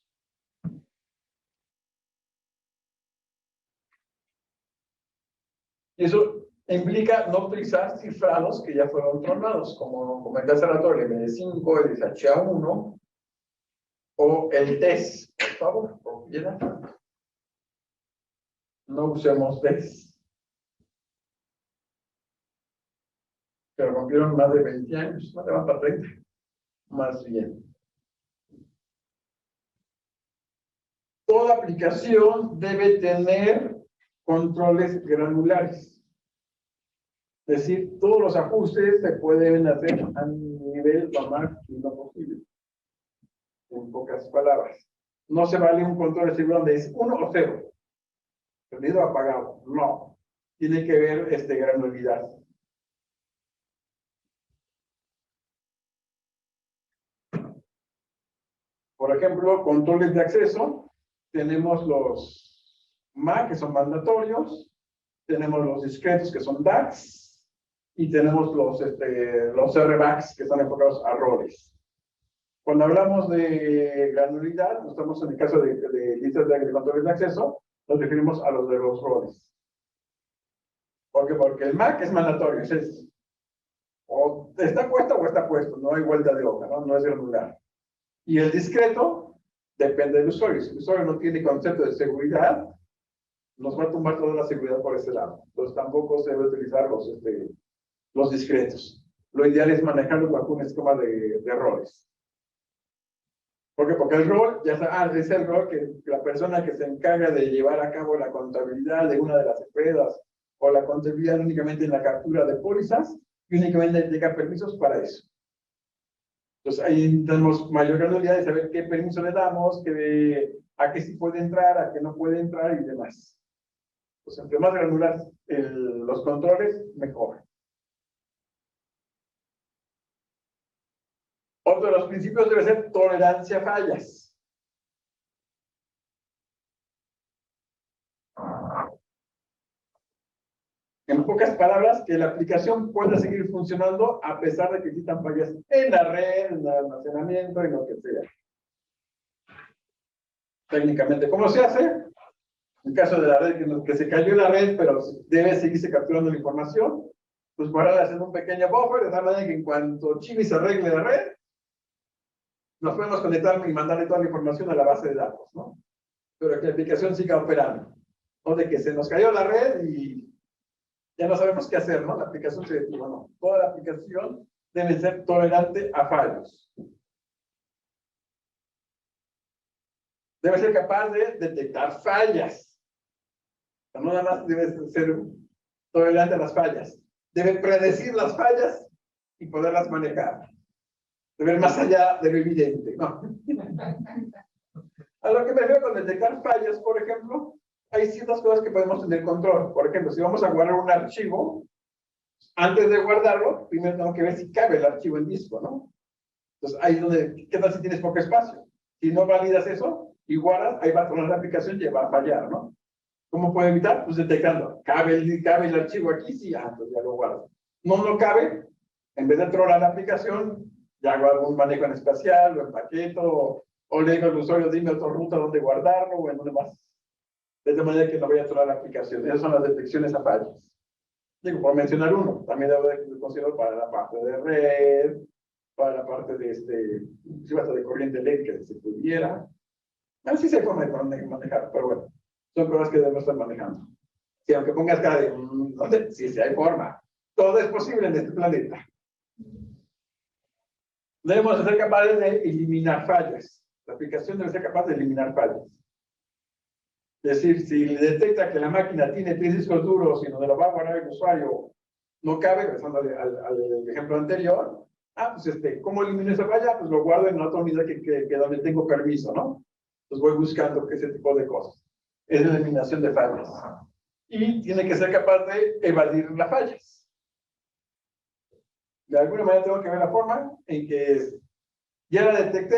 Y eso implica no utilizar cifrados que ya fueron tronados, como comenté hace rato, el MD5, el SHA-1 o el TES. Por favor, por piedad. No usemos TES. Pero rompieron más de 20 años, no te van para 30. Más bien. Toda aplicación debe tener controles granulares. Es decir, todos los ajustes se pueden hacer a nivel lo más fino posible. En pocas palabras. No se vale un control de seguridad donde es 1 o 0. Prendido o apagado. No. Tiene que ver granularidad. Por ejemplo, controles de acceso. Tenemos los MAC, que son mandatorios. Tenemos los discretos, que son DACs. Y tenemos los RBACs, que están enfocados a roles. Cuando hablamos de granularidad, estamos en el caso de listas de controles de acceso, nos referimos a los de los roles. ¿Por qué? Porque el MAC es mandatorio, es o está puesto o está puesto, no hay vuelta de hoja, no es granular. Y el discreto depende del usuario. Si el usuario no tiene concepto de seguridad, nos va a tumbar toda la seguridad por ese lado. Entonces tampoco se debe utilizar los discretos. Lo ideal es manejarlos bajo un esquema de roles. ¿Por qué? Porque el rol, ya sabes, es el rol que la persona que se encarga de llevar a cabo la contabilidad de una de las empresas o la contabilidad únicamente en la captura de pólizas y únicamente tenga permisos para eso. Entonces ahí tenemos mayor granularidad de saber qué permiso le damos, a qué sí puede entrar, a qué no puede entrar y demás. Pues entre más granular los controles, mejor. Otro de los principios debe ser tolerancia a fallas. En pocas palabras, que la aplicación pueda seguir funcionando a pesar de que existan fallas en la red, en el almacenamiento, en lo que sea. Técnicamente, ¿cómo se hace? En caso de la red que se cayó la red, pero debe seguirse capturando la información, pues guardarla haciendo un pequeño buffer, de tal manera que en cuanto Chibi se arregle la red, nos podemos conectar y mandarle toda la información a la base de datos, ¿no? Pero que la aplicación siga operando. No de que se nos cayó la red y ya no sabemos qué hacer, ¿no? La aplicación se detuvo, no. Toda la aplicación debe ser tolerante a fallos. Debe ser capaz de detectar fallas. No nada más debe ser tolerante a las fallas. Debe predecir las fallas y poderlas manejar. De ver más allá de lo evidente, ¿no? A lo que me refiero con detectar fallas, por ejemplo, hay ciertas cosas que podemos tener control. Por ejemplo, si vamos a guardar un archivo, antes de guardarlo, primero tengo que ver si cabe el archivo en disco, ¿no? Entonces, ahí es donde, ¿qué tal si tienes poco espacio? Si no validas eso y guardas, ahí va a tronar la aplicación y va a fallar, ¿no? ¿Cómo puedo evitar? Pues detectando, ¿cabe el archivo aquí? Sí, entonces ya lo guardo. No cabe, en vez de tronar la aplicación, ya hago algún manejo en espacial o en paqueto, o le digo al usuario, dime otra ruta donde guardarlo o en donde más. De esta manera que no vaya a tronar la aplicación. Esas son las detecciones a fallos. Digo, por mencionar uno, también debo de considerar para la parte de red, para la parte de si vas de corriente eléctrica, si se pudiera. Así se forma de manejar, pero bueno, son cosas que debemos estar manejando. Si aunque pongas cara de, no sé, si hay forma, todo es posible en este planeta. Debemos ser capaces de eliminar fallas. La aplicación debe ser capaz de eliminar fallas. Es decir, si detecta que la máquina tiene 3 discos duros y donde lo va a guardar el usuario no cabe, regresando al ejemplo anterior, pues ¿cómo elimino esa falla? Pues lo guardo en otra unidad que donde tengo permiso, ¿no? Entonces voy buscando ese tipo de cosas. Es la eliminación de fallas. Y tiene que ser capaz de evadir las fallas. De alguna manera tengo que ver la forma en que ya la detecté,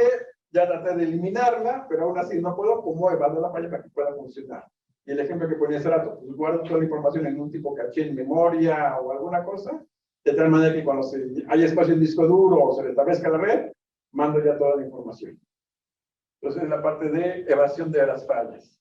ya traté de eliminarla, pero aún así no puedo, ¿cómo evado la falla para que pueda funcionar? Y el ejemplo que ponía hace rato, pues guardo toda la información en un tipo caché en memoria o alguna cosa, de tal manera que cuando haya espacio en disco duro o se le establezca la red, mando ya toda la información. Entonces es la parte de evasión de las fallas.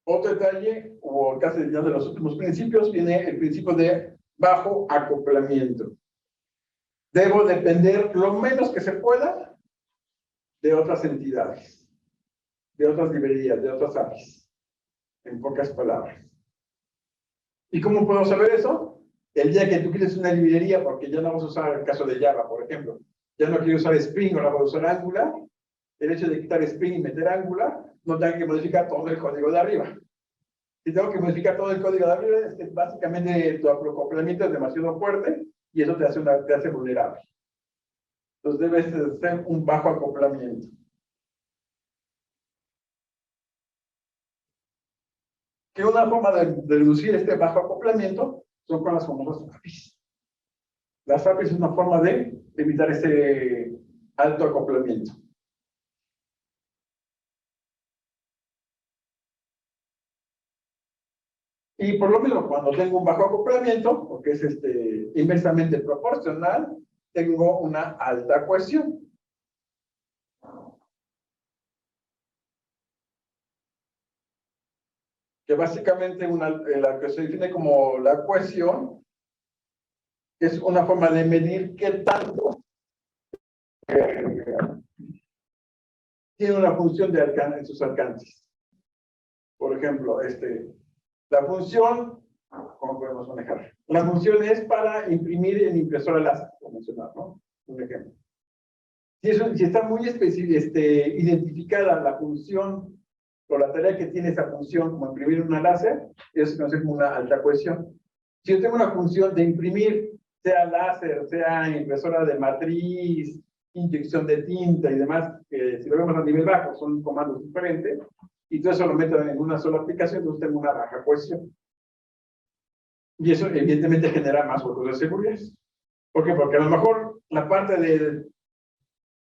Otro detalle, o casi ya de los últimos principios, viene el principio de bajo acoplamiento. Debo depender lo menos que se pueda de otras entidades, de otras librerías, de otras APIs, en pocas palabras. ¿Y cómo puedo saber eso? El día que tú quieres una librería, porque ya no vas a usar el caso de Java, por ejemplo, ya no quiero usar Spring, ahora voy a usar Angular, el hecho de quitar Spring y meter Angular, no tengo que modificar todo el código de arriba. Si tengo que modificar todo el código de arriba, es que básicamente tu acoplamiento es demasiado fuerte y eso te hace vulnerable. Entonces debes tener un bajo acoplamiento. Que una forma de reducir este bajo acoplamiento son con las famosas APIs. Las APIs es una forma de evitar ese alto acoplamiento. Y por lo menos cuando tengo un bajo acoplamiento, porque es inversamente proporcional, tengo una alta cohesión. Que básicamente la que se define como la cohesión es una forma de medir qué tanto tiene una función de alcance en sus alcances. Por ejemplo, la función, ¿cómo podemos manejar? La función es para imprimir en impresora láser, como mencionar, ¿no? Un ejemplo. Si está muy identificada la función o la tarea que tiene esa función, como imprimir una láser, eso se conoce como una alta cohesión. Si yo tengo una función de imprimir, sea láser, sea impresora de matriz, inyección de tinta y demás, que si lo vemos a nivel bajo son comandos diferentes, y todo eso lo meto en una sola aplicación, entonces tengo una baja cohesión. Y eso evidentemente genera más huecos de seguridad. ¿Por qué? Porque a lo mejor la parte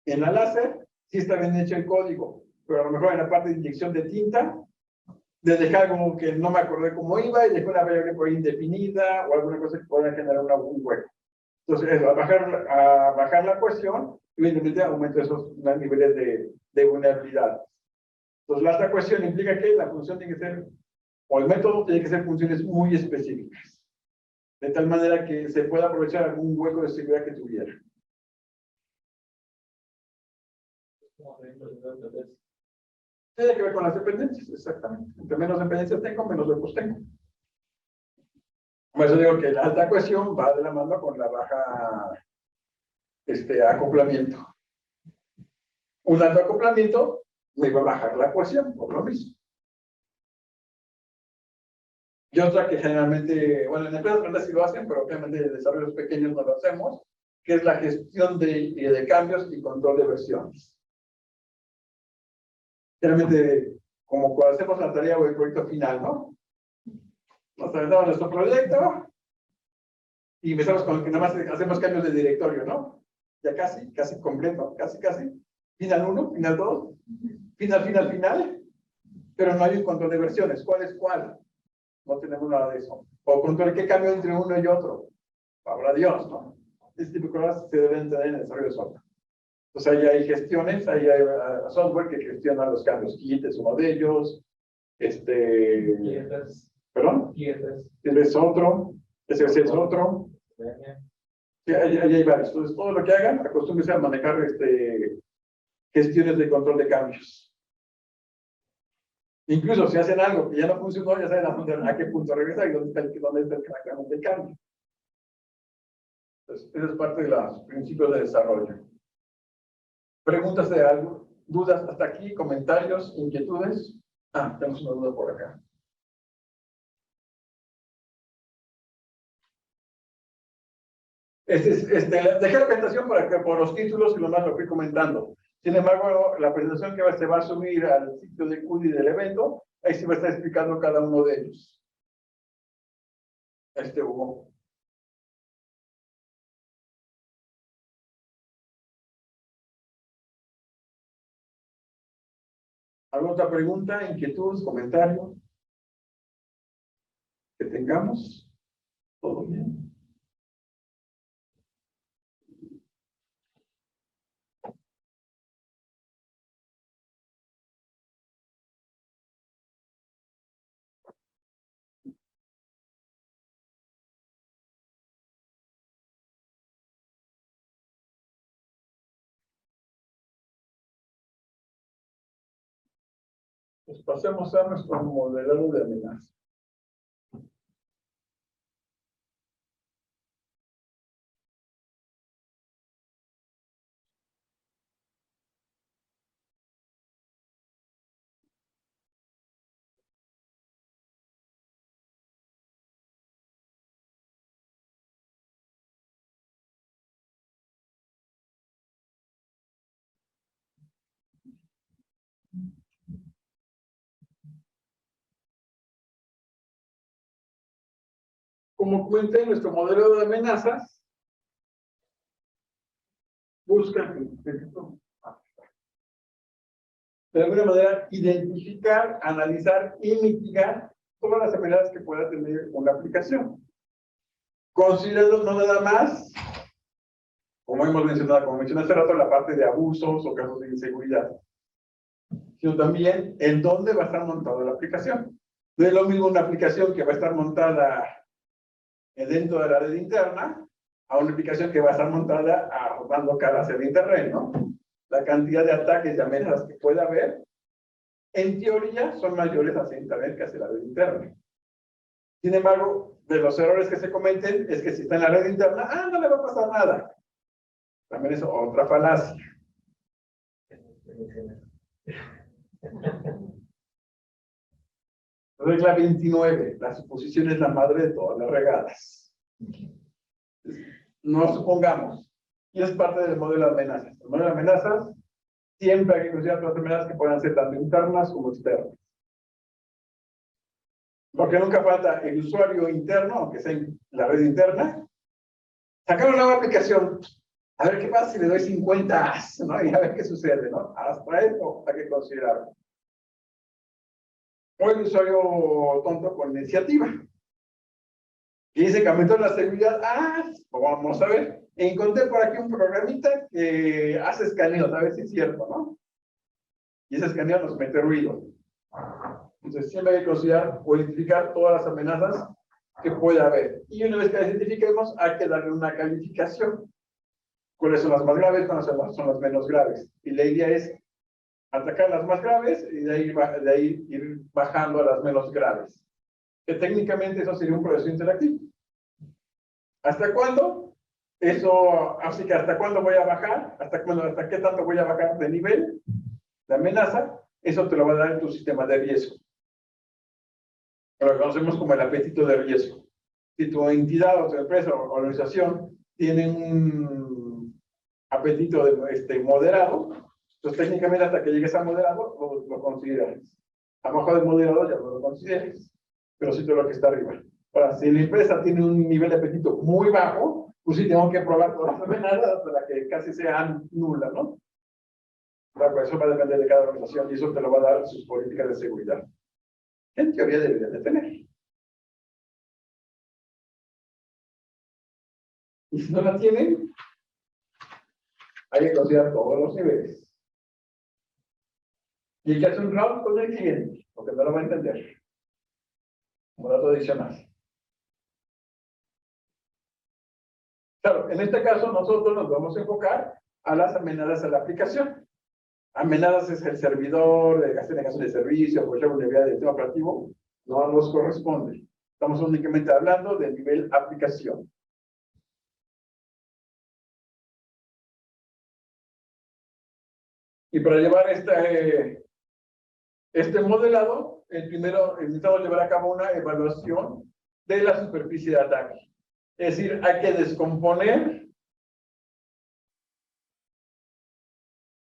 en la láser sí está bien hecho el código, pero a lo mejor en la parte de inyección de tinta, de dejar como que no me acordé cómo iba y dejé una variable por ahí indefinida o alguna cosa que pueda generar un hueco. Entonces, a bajar la cohesión, evidentemente aumenta esos niveles de vulnerabilidad. Entonces, la alta cohesión implica que la función tiene que ser, o el método tiene que ser funciones muy específicas, de tal manera que se pueda aprovechar algún hueco de seguridad que tuviera. Tiene que ver con las dependencias, exactamente. Entre menos dependencias tengo, menos huecos tengo. Por eso digo que la alta cohesión va de la mano con la baja acoplamiento. Un alto acoplamiento me va a bajar la cohesión, por lo mismo. Y otra que generalmente, bueno, en empresas grandes sí lo hacen, pero obviamente en desarrollos pequeños no lo hacemos, que es la gestión de cambios y control de versiones. Generalmente, como cuando hacemos la tarea o el proyecto final, ¿no? Nos aventamos nuestro proyecto y empezamos con que nada más hacemos cambios de directorio, ¿no? Ya casi completo, casi. Final 1, final 2, final. Pero no hay un control de versiones. ¿Cuál es cuál? No tenemos nada de eso. O control qué cambio entre uno y otro. Habrá Dios, ¿no? Este tipo de cosas se deben tener en el desarrollo de software. Pues ahí hay gestiones, ahí hay software que gestiona los cambios. Git es uno de ellos. ¿Perdón? Ese es otro. Ese es otro. Sí, ahí hay varios. Entonces, todo lo que hagan, acostúmbrense a manejar gestiones de control de cambios. Incluso si hacen algo que ya no funcionó, ya saben a qué punto regresar y dónde está el cambio. Entonces, esa es parte de los principios de desarrollo. ¿Preguntas de algo? ¿Dudas hasta aquí? ¿Comentarios? ¿Inquietudes? Tenemos una duda por acá. Dejé la presentación por los títulos y lo más lo fui comentando. Sin embargo, la presentación que se va a subir al sitio de CUDI del evento, ahí se va a estar explicando cada uno de ellos. Hugo. ¿Alguna otra pregunta, inquietud, comentario que tengamos? ¿Todo bien? Pues pasemos a nuestro modelado de amenaza. Como comenté, nuestro modelo de amenazas busca de alguna manera identificar, analizar y mitigar todas las amenazas que pueda tener una aplicación. Considerando no nada más, como mencioné hace rato, la parte de abusos o casos de inseguridad, sino también en dónde va a estar montada la aplicación. No es lo mismo una aplicación que va a estar montada dentro de la red interna a una aplicación que va a estar montada dando cara hacia el internet, ¿no? La cantidad de ataques y amenazas que pueda haber, en teoría, son mayores hacia internet que hacia la red interna. Sin embargo, de los errores que se cometen es que si está en la red interna, no le va a pasar nada. También es otra falacia. Regla 29. La suposición es la madre de todas las regadas. No supongamos. Y es parte del modelo de amenazas. El modelo de amenazas siempre hay que considerar todas las amenazas que puedan ser tanto internas como externas. Porque nunca falta el usuario interno, aunque sea en la red interna, sacar una nueva aplicación. A ver qué pasa si le doy 50 as, ¿no? Y a ver qué sucede, ¿no? Hasta eso hay que considerarlo. O el usuario tonto con iniciativa. Y dice que aumentó la seguridad. Pues vamos a ver. Encontré por aquí un programita que hace escaneos, a ver si es cierto, ¿no? Y ese escaneo nos mete ruido. Entonces siempre hay que considerar o identificar todas las amenazas que pueda haber. Y una vez que las identifiquemos, hay que darle una calificación. ¿Cuáles son las más graves? ¿Cuáles son las menos graves? Y la idea es atacar las más graves y de ahí ir bajando a las menos graves. Que técnicamente eso sería un proceso interactivo. ¿Hasta cuándo? Eso, así que ¿hasta cuándo voy a bajar? ¿Hasta qué tanto voy a bajar de nivel de amenaza? Eso te lo va a dar en tu sistema de riesgo. Lo conocemos como el apetito de riesgo. Si tu entidad o tu empresa o organización tiene un apetito moderado, entonces técnicamente hasta que llegues a moderado lo consideras. Abajo del moderado ya no lo consideres, pero sí todo lo que está arriba. Ahora, si la empresa tiene un nivel de apetito muy bajo, pues sí tengo que probar todas las amenazas para que casi sean nulas, ¿no? Claro, eso va a depender de cada organización y eso te lo va a dar sus políticas de seguridad. En teoría deberían de tener. Y si no la tienen, Hay que considerar todos los niveles. Y hay que hacer un round con el cliente, porque no lo va a entender. Como dato adicional. Claro, en este caso nosotros nos vamos a enfocar a las amenazas a la aplicación. Amenazas es el servidor, de negación de servicio, cualquier vulnerabilidad del sistema operativo, no nos corresponde. Estamos únicamente hablando del nivel aplicación. Y para llevar este modelado, primero necesitamos llevar a cabo una evaluación de la superficie de ataque. Es decir, hay que descomponer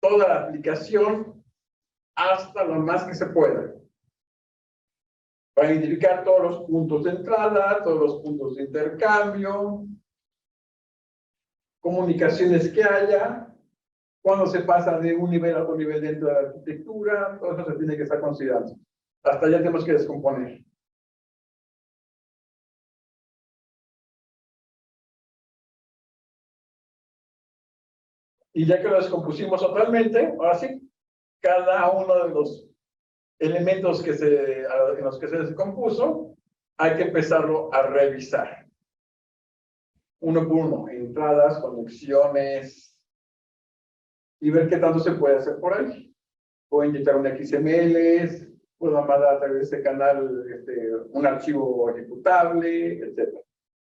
toda la aplicación hasta lo más que se pueda. Para identificar todos los puntos de entrada, todos los puntos de intercambio, comunicaciones que haya, cuando se pasa de un nivel a otro nivel dentro de la arquitectura, todo eso se tiene que estar considerando. Hasta allá tenemos que descomponer. Y ya que lo descompusimos totalmente, ahora sí, cada uno de los elementos en los que se descompuso, hay que empezarlo a revisar. Uno por uno, entradas, conexiones, y ver qué tanto se puede hacer por ahí. Puedo inyectar un XML, puedo mandar a través de este canal un archivo ejecutable, etc.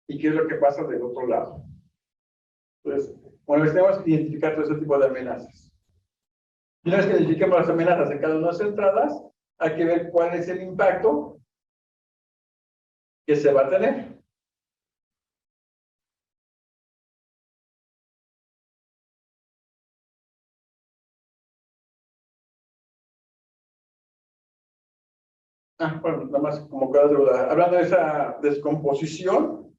¿Y qué es lo que pasa del otro lado? Entonces, una vez tenemos que identificar todo ese tipo de amenazas. Y una vez que identifiquemos las amenazas en cada una de las entradas, hay que ver cuál es el impacto que se va a tener. Bueno, nada más como cada duda. Hablando de esa descomposición,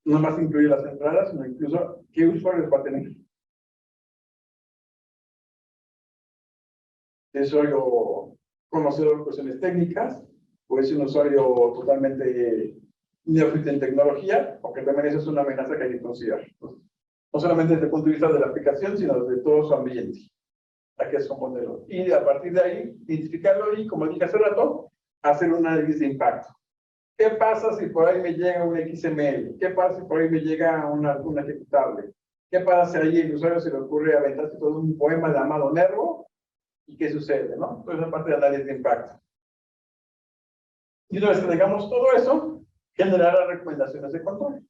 no más incluye las entradas, sino incluso qué usuarios va a tener. ¿Es usuario conocedor de cuestiones técnicas? ¿O es un usuario totalmente neófito en tecnología? Porque también eso es una amenaza que hay que considerar. No solamente desde el punto de vista de la aplicación, sino desde todo su ambiente. Hay que descomponerlo. Y a partir de ahí, identificarlo y, como dije hace rato, hacer un análisis de impacto. ¿Qué pasa si por ahí me llega un XML? ¿Qué pasa si por ahí me llega un ejecutable? ¿Qué pasa si ahí el usuario se le ocurre aventarse todo un poema de Amado Nervo? ¿Y qué sucede, no? Toda esa parte de análisis de impacto. Y una vez que tengamos todo eso, generar las recomendaciones de control.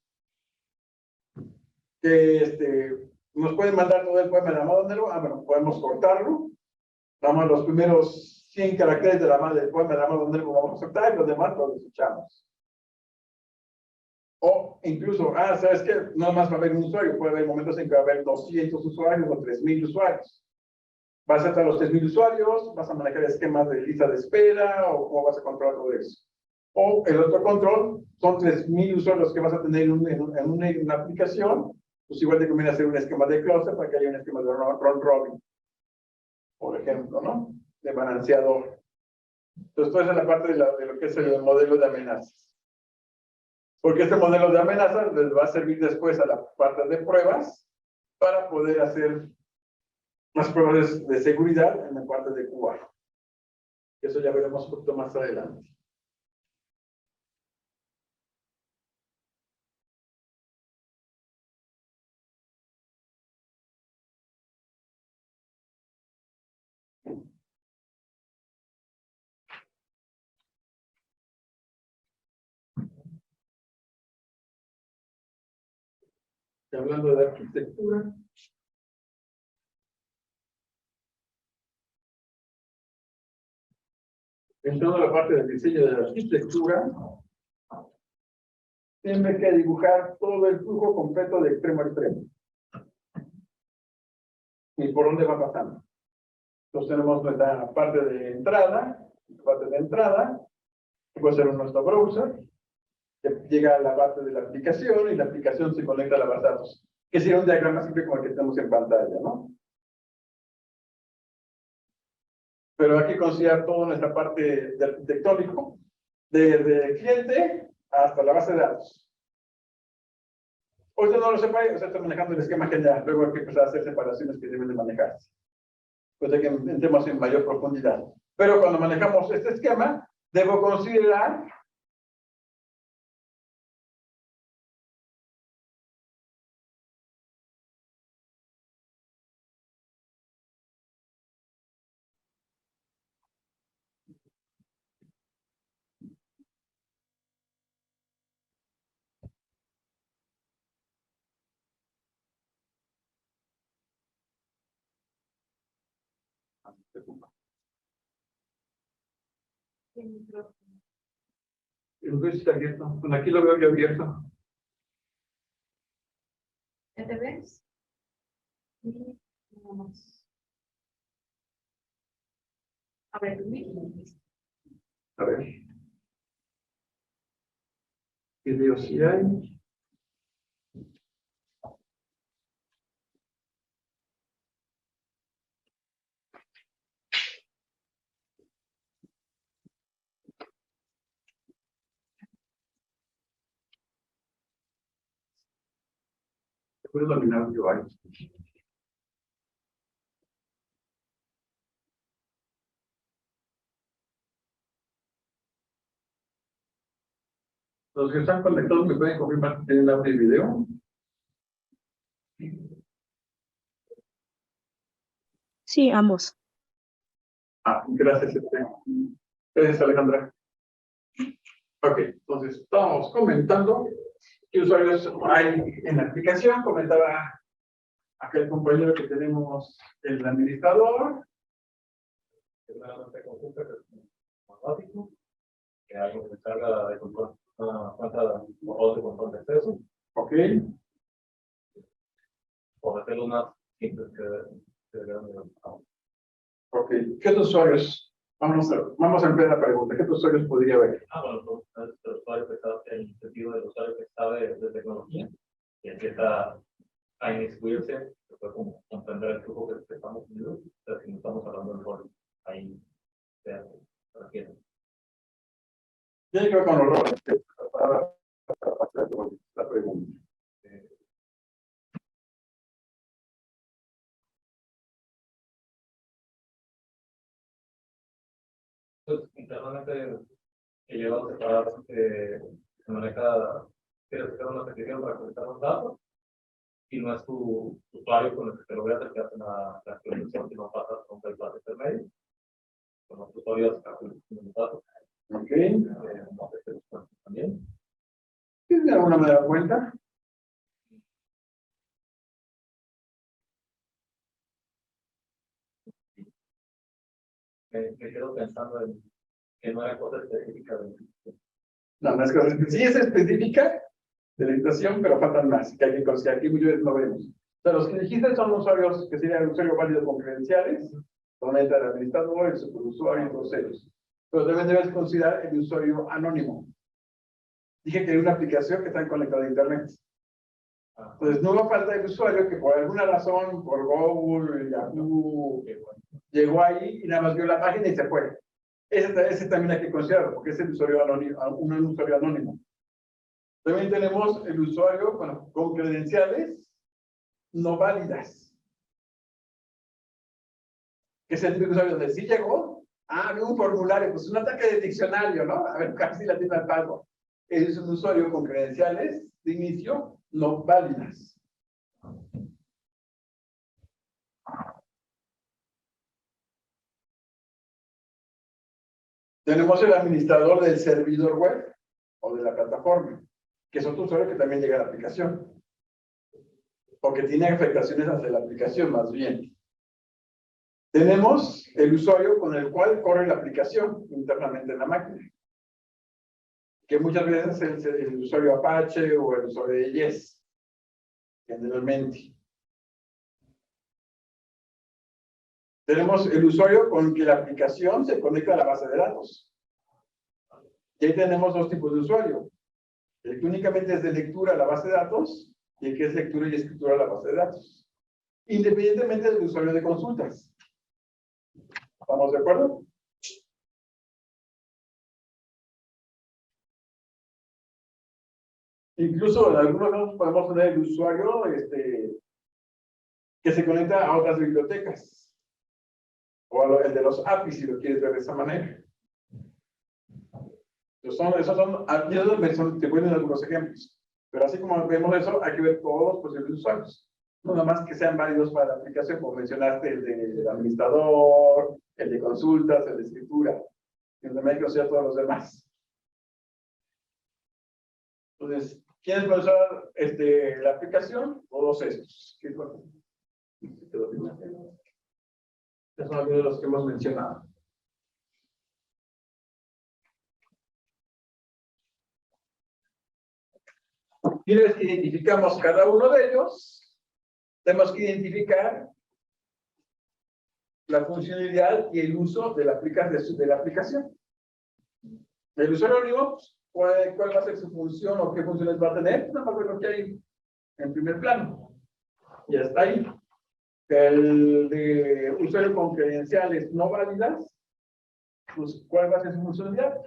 Que nos pueden mandar todo el poema de Amado Nervo. Bueno, podemos cortarlo. Nada más los primeros 100 caracteres de del poema de Amado Nervo vamos a aceptar y los demás los desechamos. O incluso, ¿sabes qué? No más va a haber un usuario, puede haber momentos en que va a haber 200 usuarios o 3000 usuarios. ¿Vas a estar los 3000 usuarios? ¿Vas a manejar esquemas de lista de espera? ¿O cómo vas a controlar todo eso? O el otro control, son 3000 usuarios que vas a tener en una aplicación, pues igual te conviene hacer un esquema de cluster para que haya un esquema de round robin, por ejemplo, ¿no? De balanceador. Entonces, toda esa es la parte de lo que es el modelo de amenazas. Porque este modelo de amenazas les va a servir después a la parte de pruebas para poder hacer las pruebas de seguridad en la parte de QA. Eso ya veremos un poquito más adelante. Y hablando de arquitectura. Entrando a la parte del diseño de la arquitectura, tiene que dibujar todo el flujo completo de extremo a extremo. Y por dónde va pasando. Entonces tenemos nuestra parte de entrada, que puede ser nuestro browser, que llega a la parte de la aplicación y la aplicación se conecta a la base de datos. Que sería un diagrama simple como el que tenemos en pantalla, ¿no? Pero hay que considerar toda nuestra parte de arquitectónico, desde el cliente hasta la base de datos. O usted no lo sepa, o sea, está manejando el esquema general. Luego hay que empezar a hacer separaciones que deben de manejarse. Pues de que entremos en mayor profundidad. Pero cuando manejamos este esquema, debo considerar el Luis está abierto. Bueno, aquí lo veo yo abierto. ¿Ya te ves? Y vamos. A ver, A ver. Video si hay. Puedo dominar yo ahí. Los que están conectados me pueden confirmar que tienen audio y video. Sí, ambos. Gracias. Gracias, Alejandra. Ok, entonces estábamos comentando qué usuarios hay en la aplicación. Comentaba aquel compañero que tenemos el administrador. Es una nota conjunta que es automático, que algo que se encarga de control, una cuenta de control de acceso, Ok, o hacerlo más simple que de ok. ¿Qué otros usuarios? Vamos a empezar la pregunta. ¿Qué otros usuarios podría haber? Bueno, pues, el usuario que está, el sentido del usuario que sabe de tecnología y empieza a inmiscuirse, que fue como comprender el flujo que estamos teniendo, o sea, si no estamos hablando del rol, ahí se refiere. Tiene que ver con los roles. La pregunta. Pues internamente he llegado a separar se maneja, quieres hacer una petición para conectar los datos y no es tu usuario con el que te lo voy a hacer que hace la actualización, sino pasas con PayPal intermedio, con los usuarios actualizando los datos. Ok. No sé si los cuentos también. ¿Tienes de alguna manera cuenta? Me quedo pensando en que no era cosa específica de No, no es cosa específica. Sí es específica de la situación, pero faltan más. Que hay que considerar. Aquí muchas veces no vemos. O sea, los que dijiste son usuarios que serían el usuario válido con credenciales, donde entra el administrador, el superusuario y todos ellos. Pero debes considerar el usuario anónimo. Dije que hay una aplicación que está conectada a Internet. Entonces, no va a falta el usuario que por alguna razón, por Google, Yahoo, llegó ahí y nada más vio la página y se fue. Ese también hay que considerarlo, porque es el usuario anónimo, un usuario anónimo. También tenemos el usuario, bueno, con credenciales no válidas. Que es el tipo de usuario donde sí llegó, había un formulario, pues un ataque de diccionario, ¿no? A ver, casi la tiene al pago. Es un usuario con credenciales de inicio no válidas. Tenemos el administrador del servidor web o de la plataforma, que es otro usuario que también llega a la aplicación. O que tiene afectaciones hacia la aplicación, más bien. Tenemos el usuario con el cual corre la aplicación internamente en la máquina. Que muchas veces es el usuario Apache o el usuario de Yes, generalmente. Tenemos el usuario con que la aplicación se conecta a la base de datos. Y ahí tenemos dos tipos de usuario. El que únicamente es de lectura a la base de datos y el que es lectura y escritura a la base de datos. Independientemente del usuario de consultas. ¿Estamos de acuerdo? Incluso en algunos casos podemos tener el usuario que se conecta a otras bibliotecas. O el de los APIs, si lo quieres ver de esa manera. Te ponen algunos ejemplos. Pero así como vemos eso, hay que ver todos los posibles usuarios. No nada más que sean válidos para la aplicación, como mencionaste, el del administrador, el de consultas, el de escritura. El de médico, o sea, todos los demás. Entonces, ¿quiénes pueden usar la aplicación? Todos estos. Estos son algunos de los que hemos mencionado. Y una vez que identificamos cada uno de ellos, tenemos que identificar la funcionalidad y el uso de la aplicación. El usuario anónimo, ¿cuál va a ser su función o qué funciones va a tener? Nada más ver lo que hay en primer plano. Y hasta ahí. El de usuario con credenciales no válidas, pues, ¿cuál va a ser su funcionalidad?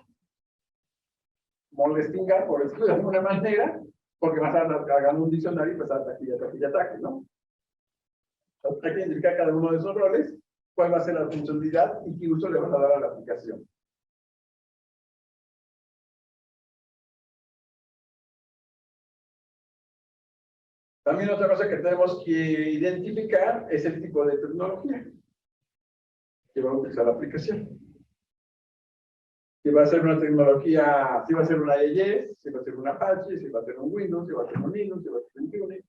Molestingar, por decirlo de alguna manera, porque vas a estar cargando un diccionario y pues ataque, ¿no? Entonces, hay que identificar cada uno de esos roles, cuál va a ser la funcionalidad y qué uso le vas a dar a la aplicación. También otra cosa que tenemos que identificar es el tipo de tecnología que va a utilizar la aplicación. Si va a ser una tecnología, si va a ser una IIS, si va a ser un Apache, si va a ser un Windows, si va a ser un Linux, si va a ser un Unix.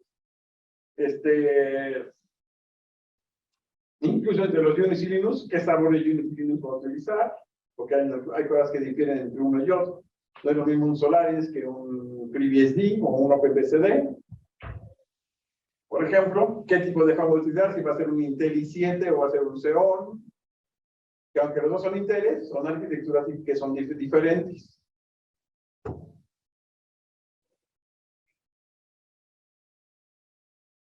Incluso entre los Unix y Linux, ¿qué sabor de Unix y Linux va a utilizar? Porque hay cosas que difieren entre uno y otro. No es lo mismo un Solaris que un FreeBSD o un OpenBSD. Por ejemplo, ¿qué tipo de hardware utilizar? Si va a ser un Intel i7 o va a ser un Xeon. Que aunque los dos son Inteles, son arquitecturas que son diferentes.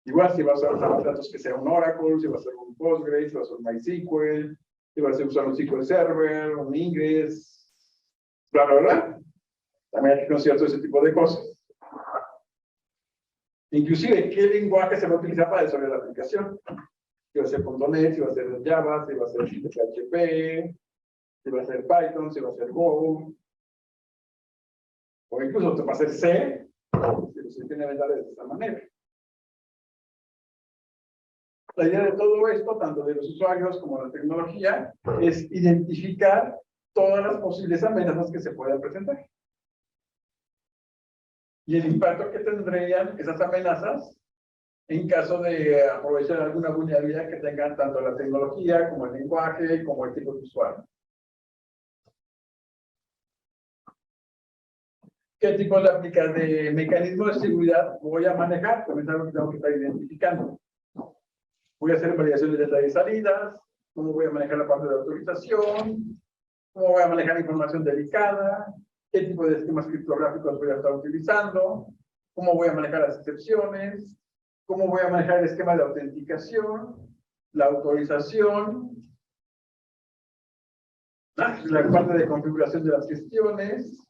Igual si vas a usar datos que sea un Oracle, si va a ser un Postgres, si va a ser un MySQL, si va a ser usar un SQL Server, un Ingress, bla, bla, bla. También hay que considerar todo ese tipo de cosas. Inclusive, ¿qué lenguaje se va a utilizar para desarrollar la aplicación? Si va a ser .NET, si va a ser Java, si va a ser PHP, si va a ser Python, si va a ser Go, o incluso va a ser C, si se tiene que dar de esta manera. La idea de todo esto, tanto de los usuarios como de la tecnología, es identificar todas las posibles amenazas que se puedan presentar. Y el impacto que tendrían esas amenazas en caso de aprovechar alguna vulnerabilidad que tengan tanto la tecnología como el lenguaje como el tipo de usuario. ¿Qué tipo de mecanismo de seguridad voy a manejar? También es algo que tengo que estar identificando. Voy a hacer validaciones de entrada y salidas, cómo voy a manejar la parte de autorización, cómo voy a manejar información delicada, qué tipo de esquemas criptográficos voy a estar utilizando, cómo voy a manejar las excepciones, cómo voy a manejar el esquema de autenticación, la autorización, la parte de configuración de las gestiones,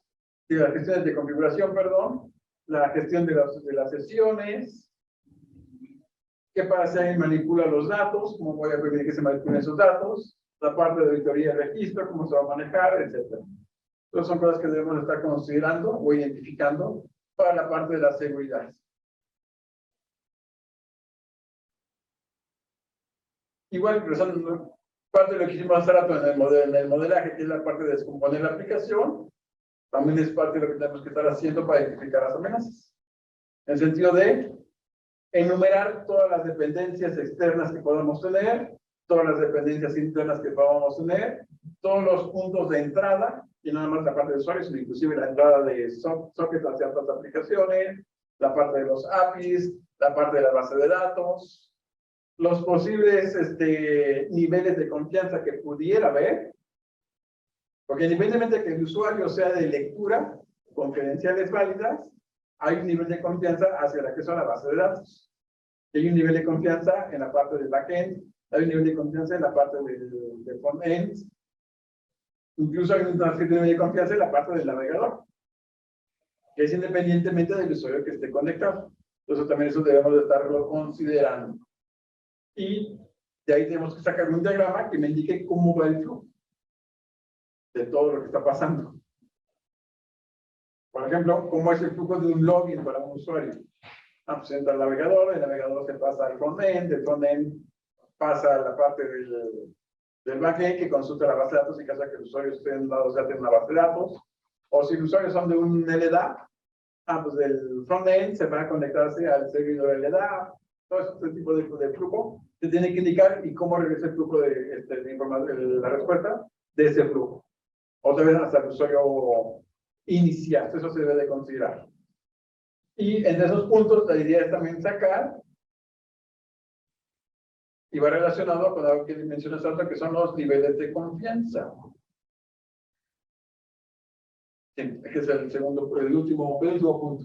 de configuración, perdón, la gestión de las sesiones, qué pasa si alguien manipula los datos, cómo voy a permitir que se manipulen esos datos, la parte de auditoría de registro, cómo se va a manejar, etc. Entonces son cosas que debemos estar considerando o identificando para la parte de la seguridad. Igual, parte de lo que hicimos hace rato en el modelaje, que es la parte de descomponer la aplicación, también es parte de lo que tenemos que estar haciendo para identificar las amenazas. En el sentido de enumerar todas las dependencias externas que podamos tener, todas las dependencias internas que podamos tener, todos los puntos de entrada, y no nada más la parte de usuarios, sino inclusive la entrada de sockets hacia otras aplicaciones, la parte de los APIs, la parte de la base de datos, los posibles niveles de confianza que pudiera haber, porque independientemente de que el usuario sea de lectura con credenciales válidas, hay un nivel de confianza hacia el acceso a la base de datos. Hay un nivel de confianza en la parte del backend, hay un nivel de confianza en la parte del frontend, incluso hay un nivel de confianza en la parte del navegador. que es independientemente del usuario que esté conectado. Entonces también eso debemos de estarlo considerando. Y de ahí tenemos que sacar un diagrama que me indique cómo va el flujo de todo lo que está pasando. Por ejemplo, cómo es el flujo de un login para un usuario. Pues entra al navegador, el navegador se pasa al frontend, el frontend pasa a la parte del backend que consulta la base de datos en caso de que el usuario esté en una base de datos. O si los usuarios son de un LDAP, pues del frontend se va a conectarse al servidor LDAP. Todo este tipo de flujo se tiene que indicar y cómo regresa el flujo de información, la respuesta de ese flujo. Otra vez hasta el usuario inicial, eso se debe de considerar. Y entre esos puntos la idea es también sacar, y va relacionado con algo que mencionas ahorita, que son los niveles de confianza. Que es el último punto.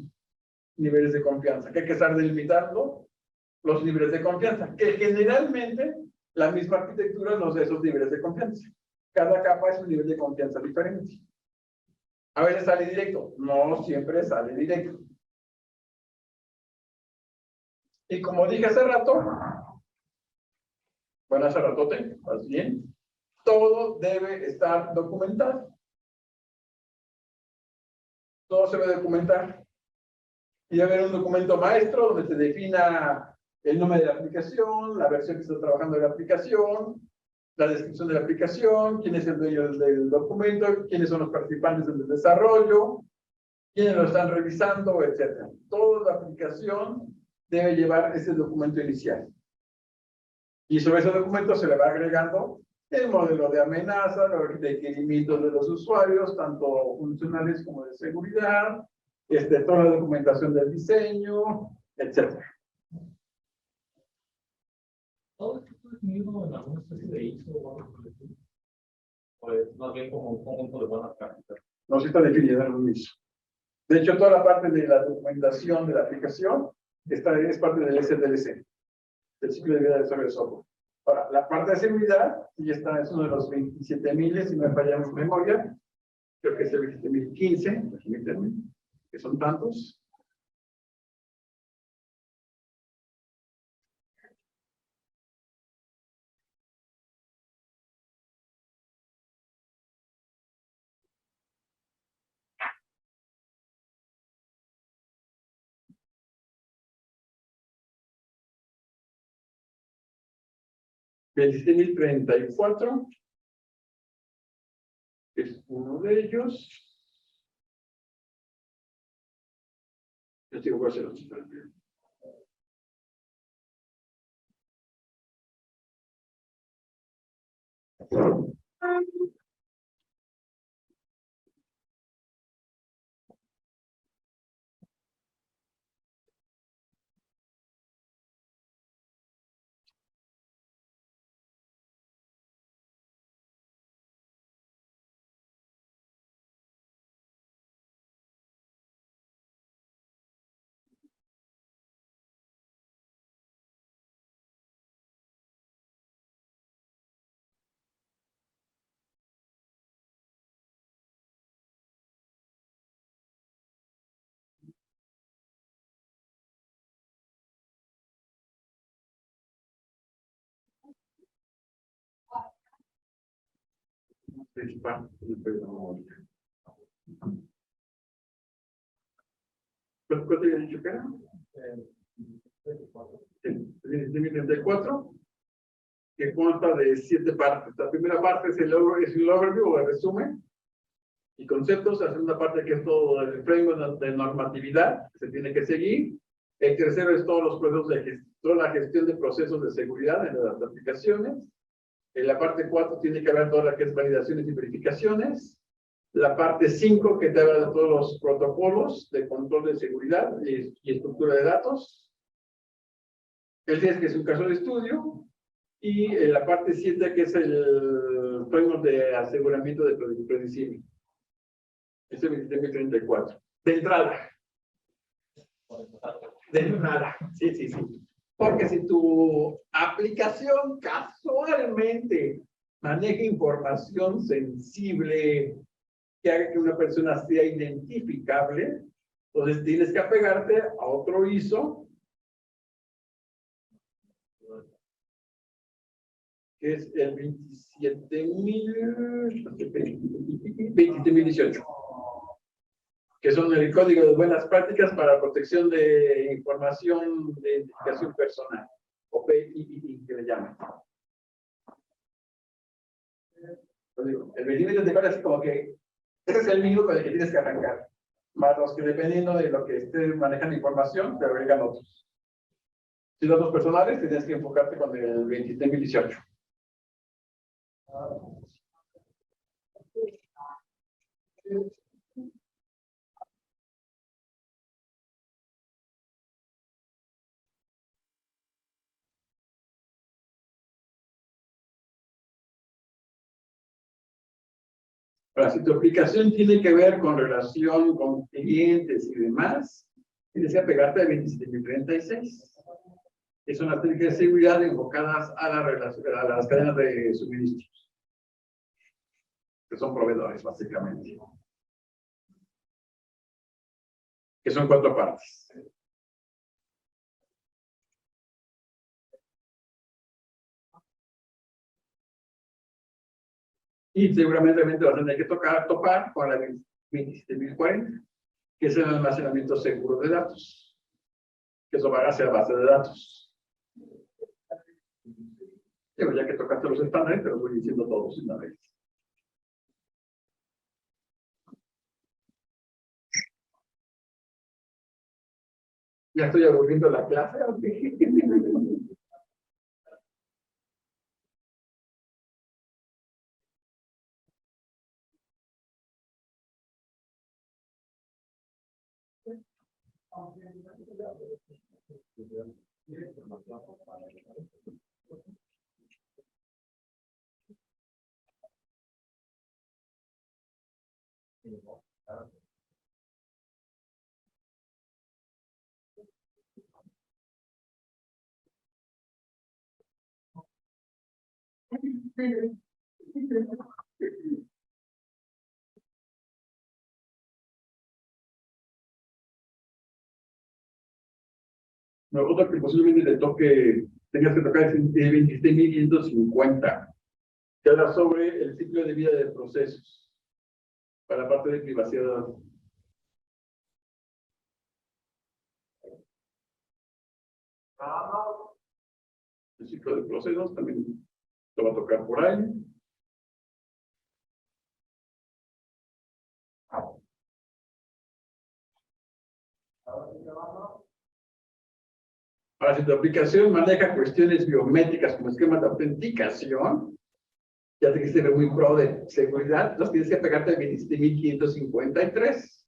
Niveles de confianza, que hay que estar delimitando los niveles de confianza, que generalmente la misma arquitectura nos da esos niveles de confianza. Cada capa es un nivel de confianza diferente. A veces sale directo, no siempre sale directo. Y como dije hace rato, bueno, hace ratote, más bien, todo debe estar documentado. Todo se debe documentar. Y debe haber un documento maestro donde se defina el nombre de la aplicación, la versión que está trabajando de la aplicación, la descripción de la aplicación, quién es el dueño del documento, quiénes son los participantes del desarrollo, quiénes lo están revisando, etc. Toda la aplicación debe llevar ese documento inicial. Y sobre ese documento se le va agregando el modelo de amenaza, los requerimientos de los usuarios, tanto funcionales como de seguridad, toda la documentación del diseño, etc. ¿Todo esto está definido en alguna especie de ISO o algo por el estilo? O es más bien como un conjunto de buenas prácticas? No se está definido en un ISO. De hecho, toda la parte de la documentación de la aplicación es parte del SDLC, del ciclo de vida del desarrollo de software. Ahora, la parte de seguridad, y esta es uno de los 27.000, si no me falla mi memoria, creo que es el 27.015, que son tantos. El 27.034 es uno de ellos. Yo digo, voy a hacer otro. ¿Cuánto había dicho que era? El 34, que consta de 7 partes. La primera parte es el overview o el resumen y conceptos. La segunda parte, que es todo el framework de normatividad que se tiene que seguir. El tercero es todos los procesos toda la gestión de procesos de seguridad en las aplicaciones. En la parte 4 tiene que haber todas las que es validaciones y verificaciones. La parte 5, que te habla de todos los protocolos de control de seguridad y estructura de datos. El 10, que es un caso de estudio. Y en la parte 7, que es el framework de aseguramiento de predecible. Ese es el 27.034. De entrada. De entrada. Sí, sí, sí. Porque si tu aplicación casualmente maneja información sensible que haga que una persona sea identificable, Entonces tienes que apegarte a otro ISO, que es el 27.018, que son el Código de Buenas Prácticas para Protección de Información de Identificación Personal, o PII, que le llaman. El 2024 es como que ese es el mínimo con el que tienes que arrancar. Más los que dependiendo de lo que estés manejando información, te agregan otros. Si datos personales, tienes que enfocarte con el 27.018. Ahora, si tu aplicación tiene que ver con relación con clientes y demás, tienes que apegarte al 27.036. Que son las técnicas de seguridad enfocadas a las cadenas de suministros, que son proveedores, básicamente. Que son 4 partes. Y seguramente vas a tener que topar con la 27.040, que es el almacenamiento seguro de datos, que eso va hacia base de datos. Pero ya que tocaste los estándares, te los voy diciendo todos una vez. Ya estoy aburriendo la clase. Lo otro que posiblemente tengas que tocar es el 27.550, que habla sobre el ciclo de vida de procesos para la parte de privacidad. El ciclo de procesos también te va a tocar por ahí. Ahora, si tu aplicación maneja cuestiones biométricas como esquemas de autenticación, ya te quisiste ver muy pro de seguridad, los tienes que pegarte al 27.553.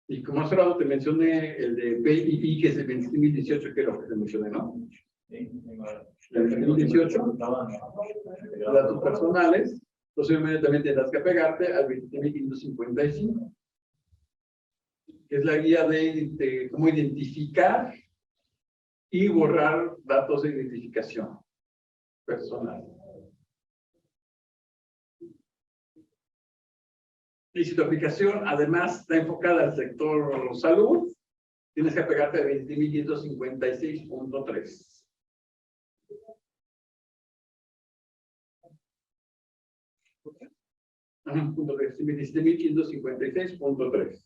Y como hace rato te mencioné el de PII, que es el 27.018, que es lo que te mencioné, ¿no? El 27.018, datos personales, posiblemente también tendrás que pegarte al 27.555, que es la guía de cómo identificar y borrar datos de identificación personal. Y si tu aplicación además está enfocada al sector salud, tienes que pegarte al 20.556.3. Punto 3, 27.556.3.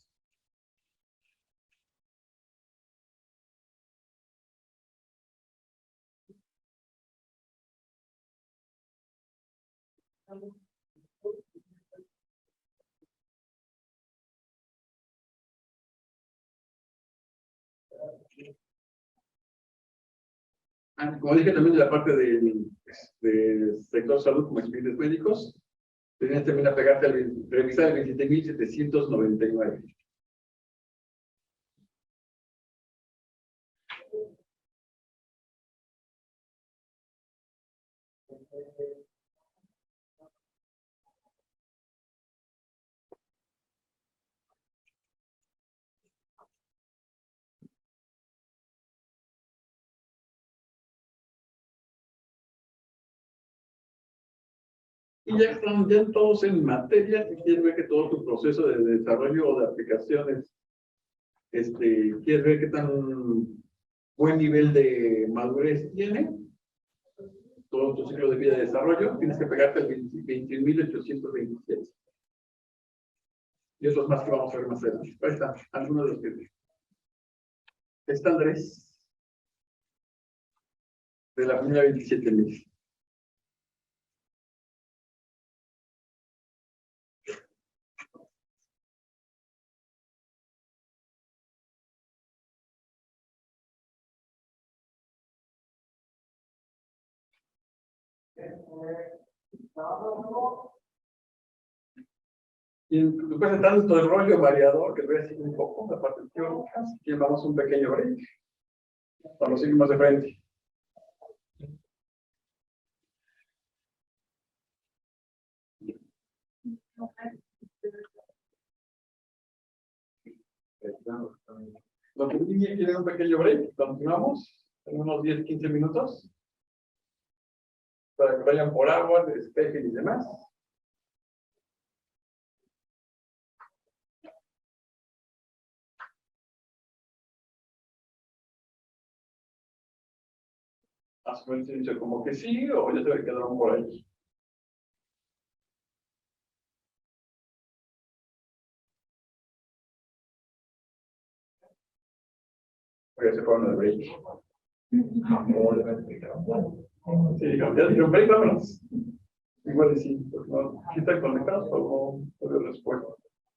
Como dije también de la parte del sector salud como expedientes médicos, tienes también a pegarte al revisar el 27.799. Y ya están ya todos en materia, si quieres ver que todo tu proceso de desarrollo o de aplicaciones, quieres ver qué tan buen nivel de madurez tiene, todo tu ciclo de vida de desarrollo, tienes que pegarte al 21.827. Y otros más que vamos a ver más adelante. Ahí está, algunos de los que... Está Andrés, de la familia 27.000. Y presentando todo el rollo variador, que voy a decir un poco, la parte teórica, así que vamos a un pequeño break. Vamos a ir más de frente. Los que quieren un pequeño break, continuamos en unos 10-15 minutos para que vayan por agua, despejen y demás. A su vez se dice como que sí, o ya se quedaron por ahí. Voy a hacer para el break. Sí, ya dijeron break, vámonos. Igual y sí, pues no, si están conectados, o no veo respuesta.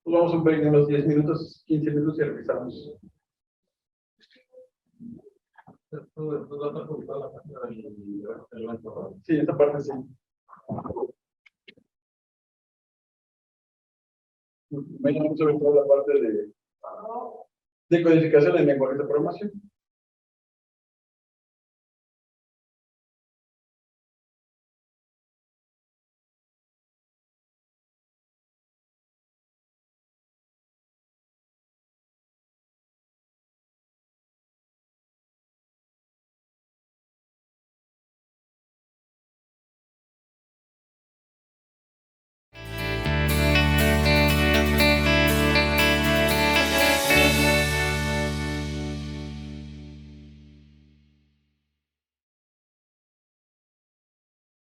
Pues vamos a un break de unos 10 minutos, 15 minutos y revisamos. Sí, esta parte sí. Mañana vamos a ver toda la parte de codificación en lenguaje de programación.